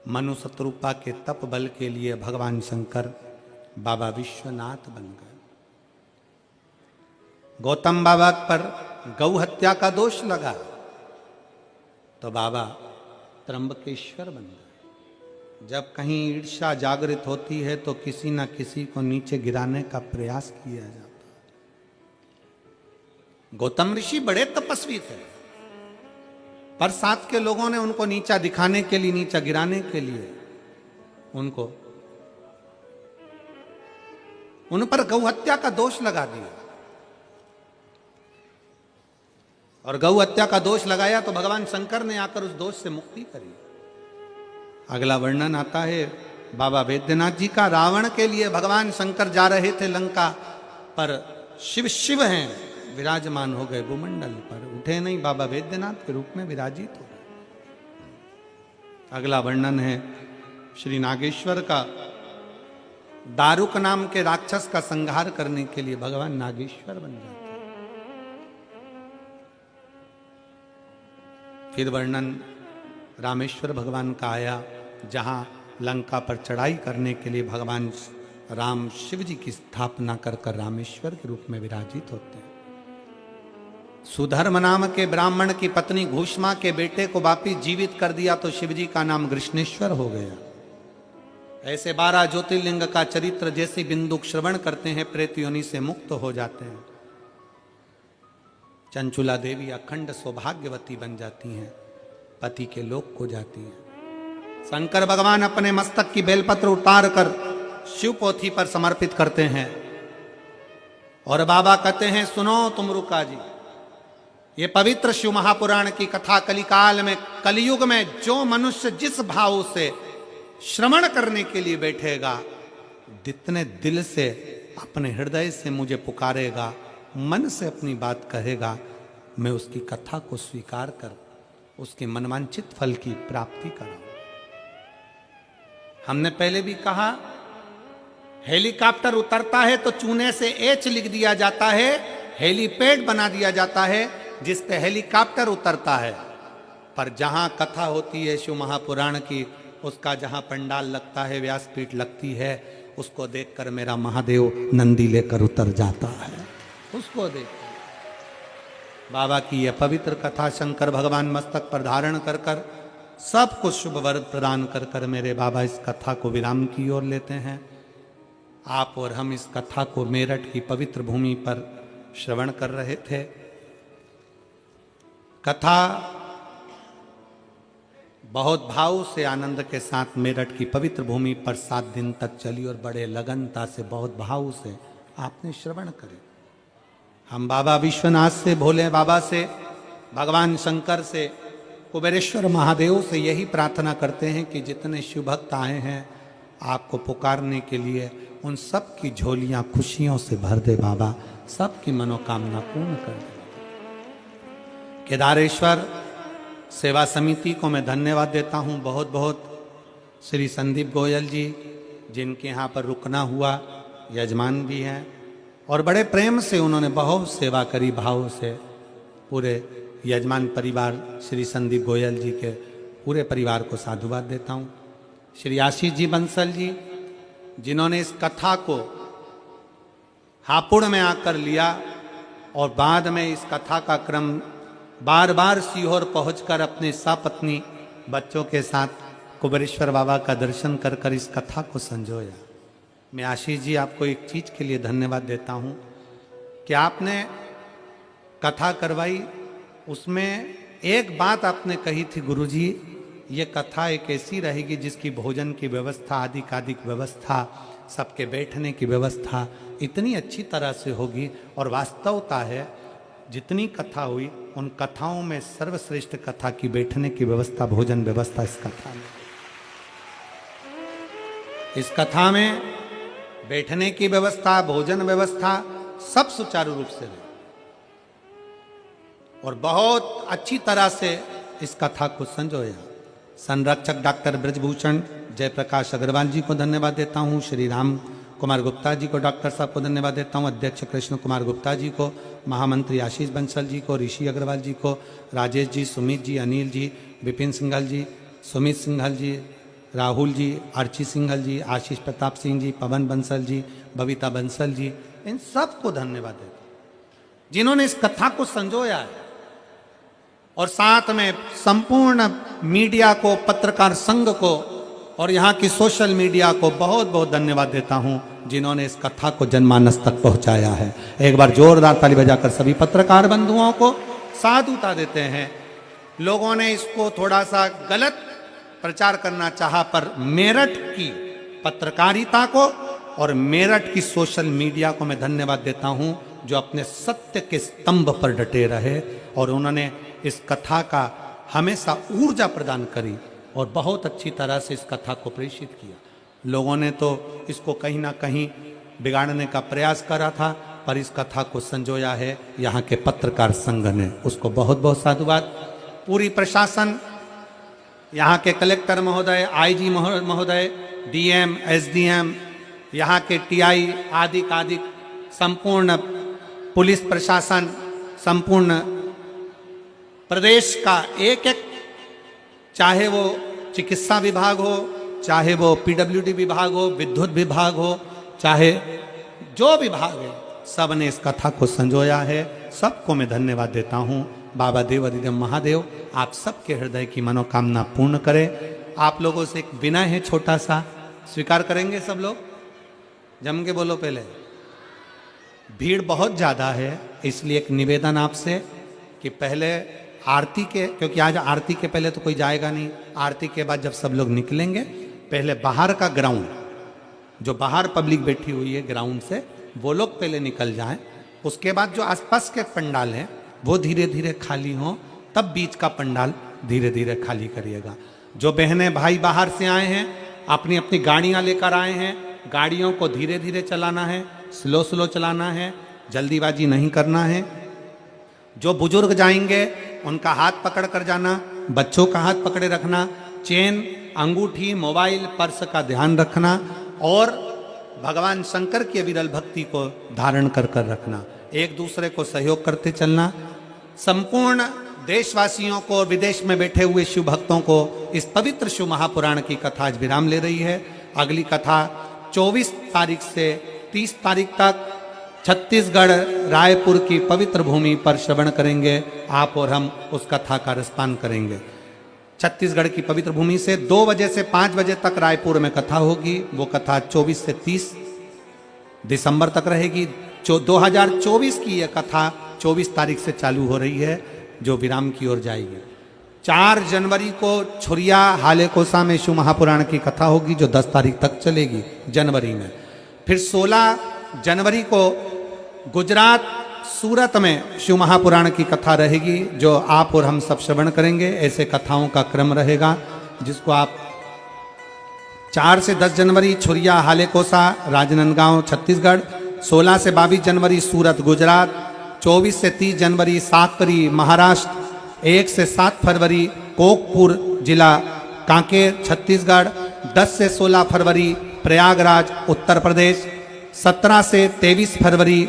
मनु शत्रुपा के तप बल के लिए भगवान शंकर बाबा विश्वनाथ बन गए। गौतम बाबा पर गौ हत्या का दोष लगा तो बाबा त्र्यंबकेश्वर बन गए। जब कहीं ईर्ष्या जागृत होती है तो किसी न किसी को नीचे गिराने का प्रयास किया जाता है। गौतम ऋषि बड़े तपस्वी थे, पर साथ के लोगों ने उनको नीचा दिखाने के लिए, नीचा गिराने के लिए उनको उन पर गौ हत्या का दोष लगा दिया। और गौ हत्या का दोष लगाया तो भगवान शंकर ने आकर उस दोष से मुक्ति करी। अगला वर्णन आता है बाबा वैद्यनाथ जी का। रावण के लिए भगवान शंकर जा रहे थे लंका, पर शिव शिव हैं विराजमान हो गए भूमंडल पर, उठे नहीं, बाबा वैद्यनाथ के रूप में विराजित हो गए। अगला वर्णन है श्री नागेश्वर का। दारुक नाम के राक्षस का संहार करने के लिए भगवान नागेश्वर बन जाते। फिर वर्णन रामेश्वर भगवान का आया, जहाँ लंका पर चढ़ाई करने के लिए भगवान राम शिव जी की स्थापना कर कर रामेश्वर के रूप में विराजित होते हैं। सुधर्म नाम के ब्राह्मण की पत्नी घूष्मा के बेटे को वापिस जीवित कर दिया तो शिव जी का नाम कृष्णेश्वर हो गया। ऐसे 12 ज्योतिर्लिंग का चरित्र जैसे बिंदु श्रवण करते हैं प्रेत योनि से मुक्त हो जाते हैं। चंचुला देवी अखंड सौभाग्यवती बन जाती हैं, पति के लोक को जाती हैं। शंकर भगवान अपने मस्तक की बेलपत्र उतार कर शिव पोथी पर समर्पित करते हैं और बाबा कहते हैं, सुनो तुम रुका जी, ये पवित्र शिव महापुराण की कथा कलिकाल में, कलयुग में जो मनुष्य जिस भाव से श्रवण करने के लिए बैठेगा, जितने दिल से अपने हृदय से मुझे पुकारेगा, मन से अपनी बात कहेगा, मैं उसकी कथा को स्वीकार कर उसके मनवांछित फल की प्राप्ति कराऊं। हमने पहले भी कहा, हेलीकॉप्टर उतरता है तो चूने से एच लिख दिया जाता है, हेलीपैड बना दिया जाता है जिस पे हेलीकॉप्टर उतरता है। पर जहां कथा होती है शिव महापुराण की, उसका जहां पंडाल लगता है, व्यासपीठ लगती है, उसको देखकर मेरा महादेव नंदी लेकर उतर जाता है। उसको देख बाबा की यह पवित्र कथा शंकर भगवान मस्तक पर धारण कर कर सब कुछ शुभ वर प्रदान कर कर मेरे बाबा इस कथा को विराम की ओर लेते हैं। आप और हम इस कथा को मेरठ की पवित्र भूमि पर श्रवण कर रहे थे। कथा बहुत भाव से आनंद के साथ मेरठ की पवित्र भूमि पर 7 दिन तक चली और बड़े लगनता से बहुत भाव से आपने श्रवण करे। हम बाबा विश्वनाथ से, भोले बाबा से, भगवान शंकर से, कुबेरेश्वर महादेव से यही प्रार्थना करते हैं कि जितने शिव भक्त आए हैं आपको पुकारने के लिए, उन सब की झोलियां खुशियों से भर दे बाबा, सबकी मनोकामना पूर्ण कर दे। केदारेश्वर सेवा समिति को मैं धन्यवाद देता हूं बहुत बहुत। श्री संदीप गोयल जी, जिनके यहाँ पर रुकना हुआ, यजमान भी हैं और बड़े प्रेम से उन्होंने बहुत सेवा करी भाव से। पूरे यजमान परिवार श्री संदीप गोयल जी के पूरे परिवार को साधुवाद देता हूँ। श्री आशीष जी बंसल जी, जिन्होंने इस कथा को हापुड़ में आकर लिया और बाद में इस कथा का क्रम बार बार सीहोर पहुंचकर अपने सपत्नी बच्चों के साथ कुबेरेश्वर बाबा का दर्शन कर कर इस कथा को संजोया। मैं आशीष जी आपको एक चीज के लिए धन्यवाद देता हूं कि आपने कथा करवाई, उसमें एक बात आपने कही थी, गुरुजी ये कथा एक ऐसी रहेगी जिसकी भोजन की व्यवस्था, आदिकादिक व्यवस्था, सबके बैठने की व्यवस्था इतनी अच्छी तरह से होगी। और वास्तवता है जितनी कथा हुई उन कथाओं में सर्वश्रेष्ठ कथा की बैठने की व्यवस्था, भोजन व्यवस्था इस कथा में। इस कथा में बैठने की व्यवस्था, भोजन व्यवस्था सब सुचारू रूप से रही और बहुत अच्छी तरह से इस कथा को संजोया। संरक्षक डॉक्टर ब्रजभूषण जयप्रकाश अग्रवाल जी को धन्यवाद देता हूँ। श्री राम कुमार गुप्ता जी को, डॉक्टर साहब को धन्यवाद देता हूँ। अध्यक्ष कृष्ण कुमार गुप्ता जी को, महामंत्री आशीष बंसल जी को, ऋषि अग्रवाल जी को, राजेश जी, सुमित जी, अनिल जी, विपिन सिंघल जी, सुमित सिंघल जी, राहुल जी, अर्ची सिंघल जी, आशीष प्रताप सिंह जी, पवन बंसल जी, बबीता बंसल जी, इन सबको धन्यवाद देता हूँ जिन्होंने इस कथा को संजोया है। और साथ में संपूर्ण मीडिया को, पत्रकार संघ को और यहाँ की सोशल मीडिया को बहुत बहुत धन्यवाद देता हूँ जिन्होंने इस कथा को जनमानस तक पहुँचाया है। एक बार जोरदार ताली बजाकर सभी पत्रकार बंधुओं को साधुता देते हैं। लोगों ने इसको थोड़ा सा गलत प्रचार करना चाहा, पर मेरठ की पत्रकारिता को और मेरठ की सोशल मीडिया को मैं धन्यवाद देता हूं जो अपने सत्य के स्तंभ पर डटे रहे और उन्होंने इस कथा का हमेशा ऊर्जा प्रदान करी और बहुत अच्छी तरह से इस कथा को प्रेषित किया। लोगों ने तो इसको कहीं ना कहीं बिगाड़ने का प्रयास करा था, पर इस कथा को संजोया है यहाँ के पत्रकार संघ ने, उसको बहुत बहुत साधुवाद। पूरी प्रशासन, यहाँ के कलेक्टर महोदय, आईजी महोदय, डीएम, एसडीएम, यहाँ के टीआई आदि संपूर्ण पुलिस प्रशासन, संपूर्ण प्रदेश का एक एक, चाहे वो चिकित्सा विभाग हो, चाहे वो पीडब्ल्यूडी विभाग हो, विद्युत विभाग हो, चाहे जो विभाग है, सब ने इस कथा को संजोया है। सबको मैं धन्यवाद देता हूँ। बाबा देव अधिदेव महादेव आप सबके हृदय की मनोकामना पूर्ण करें। आप लोगों से एक विनय है छोटा सा, स्वीकार करेंगे सब लोग? जम के बोलो पहले। भीड़ बहुत ज़्यादा है, इसलिए एक निवेदन आपसे कि पहले आरती के, क्योंकि आज आरती के पहले तो कोई जाएगा नहीं, आरती के बाद जब सब लोग निकलेंगे, पहले बाहर का ग्राउंड, जो बाहर पब्लिक बैठी हुई है ग्राउंड से, वो लोग पहले निकल जाएं। उसके बाद जो आसपास के पंडाल हैं वो धीरे धीरे खाली हों, तब बीच का पंडाल धीरे धीरे खाली करिएगा। जो बहनें भाई बाहर से आए हैं, अपनी अपनी गाड़ियां लेकर आए हैं, गाड़ियों को धीरे धीरे चलाना है, स्लो स्लो चलाना है, जल्दीबाजी नहीं करना है। जो बुजुर्ग जाएंगे उनका हाथ पकड़ कर जाना, बच्चों का हाथ पकड़े रखना, चेन, अंगूठी, मोबाइल, पर्स का ध्यान रखना और भगवान शंकर की अविरल भक्ति को धारण कर कर रखना। एक दूसरे को सहयोग करते चलना। संपूर्ण देशवासियों को और विदेश में बैठे हुए शिव भक्तों को इस पवित्र शिव महापुराण की कथा आज विराम ले रही है। अगली कथा 24 तारीख से 30 तारीख तक छत्तीसगढ़ रायपुर की पवित्र भूमि पर श्रवण करेंगे। आप और हम उस कथा का रसपान करेंगे। छत्तीसगढ़ की पवित्र भूमि से 2 बजे से 5 बजे तक रायपुर में कथा होगी। वो कथा 24 से 30 दिसंबर तक रहेगी। 2024 की यह कथा 24 तारीख से चालू हो रही है, जो विराम की ओर जाएगी। 4 जनवरी को छुरिया हालेकोसा में शिव महापुराण की कथा होगी, जो 10 तारीख तक चलेगी जनवरी में। फिर 16 जनवरी को गुजरात सूरत में शिव महापुराण की कथा रहेगी, जो आप और हम सब श्रवण करेंगे। ऐसे कथाओं का क्रम रहेगा, जिसको आप 4 से 10 जनवरी छुरिया हालेकोसा राजनांदगांव छत्तीसगढ़, 16 से 22 जनवरी सूरत गुजरात, 24 से 30 जनवरी साकरी महाराष्ट्र, 1 से 7 फरवरी कोकपुर जिला कांकेर छत्तीसगढ़, 10 से 16 फरवरी प्रयागराज उत्तर प्रदेश, 17 से 23 फरवरी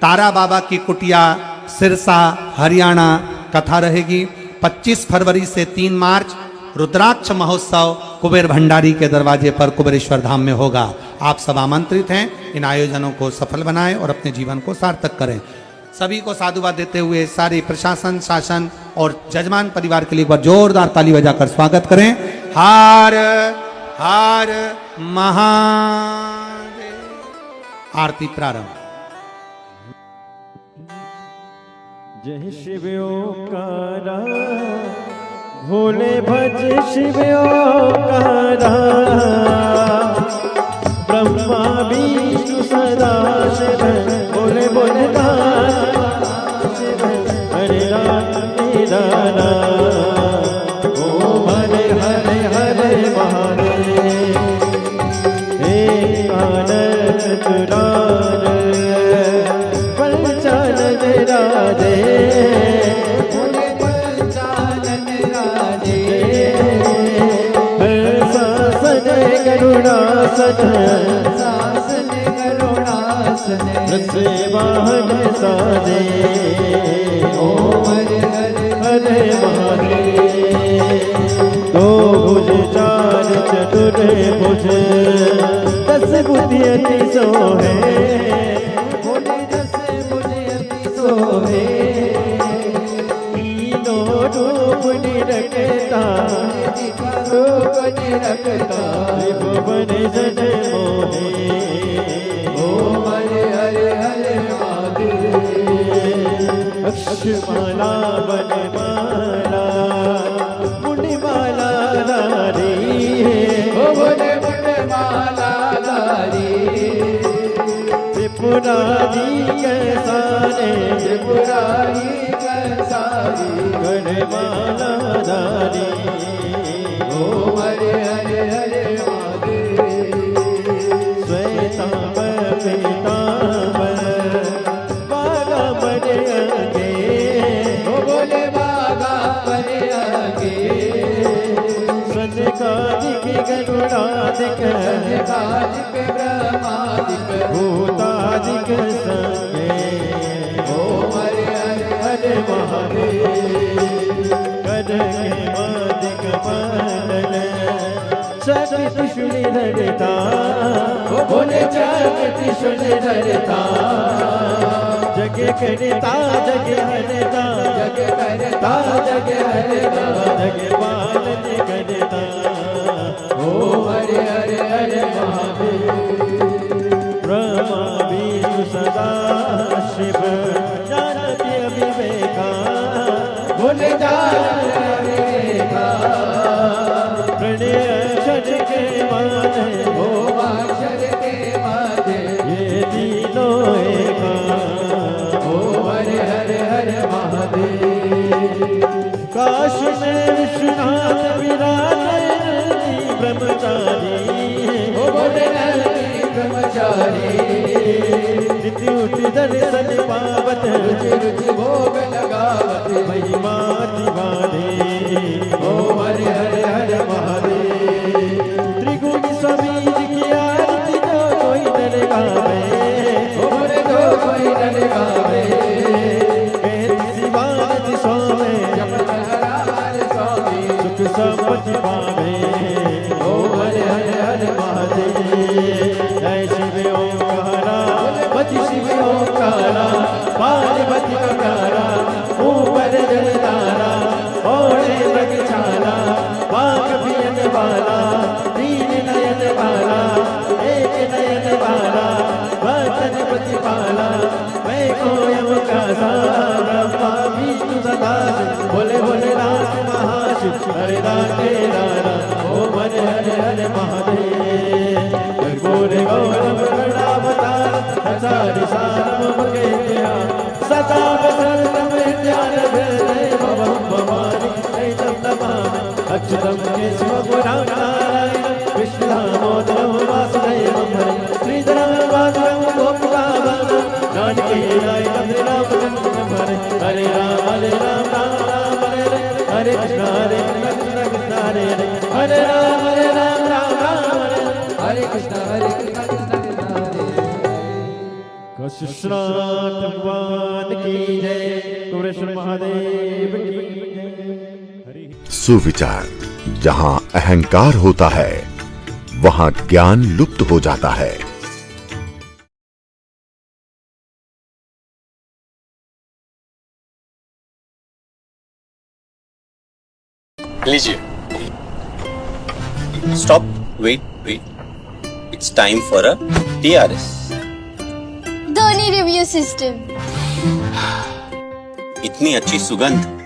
तारा बाबा की कुटिया सिरसा हरियाणा कथा रहेगी। 25 फरवरी से 3 मार्च रुद्राक्ष महोत्सव कुबेर भंडारी के दरवाजे पर कुबेरेश्वर धाम में होगा। आप सब आमंत्रित हैं। इन आयोजनों को सफल बनाएं और अपने जीवन को सार्थक करें। सभी को साधुवाद देते हुए सारे प्रशासन, शासन और जजमान परिवार के लिए एक बार जोरदार ताली बजाकर स्वागत करें। हार हार महादेव। आरती प्रारंभ। जय शिव ओंकारा, भोले भज शिव ओंकारा, ब्रह्मा विष्णु सदा शिव, बोले बोले शिव, हरे राम तेरा नाम, ओम हरे हरे हरे महादेव, एक आनंद चतुरार, पंचानन राधे, शासन करुणासन, वाहन साधे, ओम हरे हरे हरे महादेव। 2 भुज 4 चतुर भुज, 10 बुद्धि अति सोहे, बोले 10 मुझे अति सोहे, तीनों रूप निरखता, रूप निरखता, त्रिभुवन जन मोहे, ओम हरे हरे हरे महादेव। अक्षमाला वनमाला, मुनिमाला धारी, ओ बोले बोले माला धारी, त्रिपुरारी के सारे, त्रिपुरारी कंसारी, गणमाला धारी, ओम हरे हरे हरे महादेव। श्वेतांबर पीतांबर, बाला बने आगे, ओ बोले बाबा परे आगे, सनकादिक गरुड़ादिक, कालिक ब्रह्मादिक, भूतादिक संगे, ओम हरे हरे हरे हरे महादेव। बोले चक्र त्रिशूल धरता जग करता जग हरता जग करता जग हरता जग पालन करता ओम हरे हरे हरे महादेव ब्रह्मा विष्णु सदा शिव जानती अविवेका बोले देखा प्रणय अक्षर के माने ओम अक्षर के माधे ये तीनों एका ओम हरे हरे हरे महादेव काश में विश्वनाथ विराजे ब्रह्मचारी ओ बोले नंदी ब्रह्मचारी नित्य उठि दर्शन पावत रुचि रुचि भोग लगावत महिमा दीवाने ओम हरे हरे हरे महादेव त्रिगुण समीर की आरती जो कोई न गावे ओ बोले जो कोई न गावे कहत शिवानंद सोवे जपत हर स्वामी सुख संपत्ति पावे ओम हरे हरे हरे महादेव जय शिव ओंकारा पति शिव ओंकारा पार्वती ककारा ऊपर जल तारा ओढ़े मृग छाला बाग पियन वाला तीन नयन वाला एक नयन वाला वचन प्रतिपाला मैं कोयम का सारा विष्णु सदा बोले बोले नाथ महाशिव हरे राधे राधा ओम हरे हरे हरे महादेव गोरे गौरव गणावतार हजारि सारम के सदा बसंतम ध्यान हृदय भवम भवानी चैतम नमामि अच्युतम केशव पुराण नारायण विष्णु दामोदरम वासुदेवम हरे श्रीधरम वासुदेवम गोपकावनम जानकी नायकम रामचंद्रम हरे हरे राम राम राम हरे हरे हरे कृष्ण कृष्ण हरे हरे हरे राम राम हरे हरे कृष्ण कृष्ण कृष्ण हरे कशिशनाथ भगवान की जय कुबेरेश्वर महादेव की जय। सुविचार जहां अहंकार होता है वहां ज्ञान लुप्त हो जाता है। लीजिए। Stop, wait wait, it's time for a TRS। Dhoni review system. इतनी अच्छी सुगंध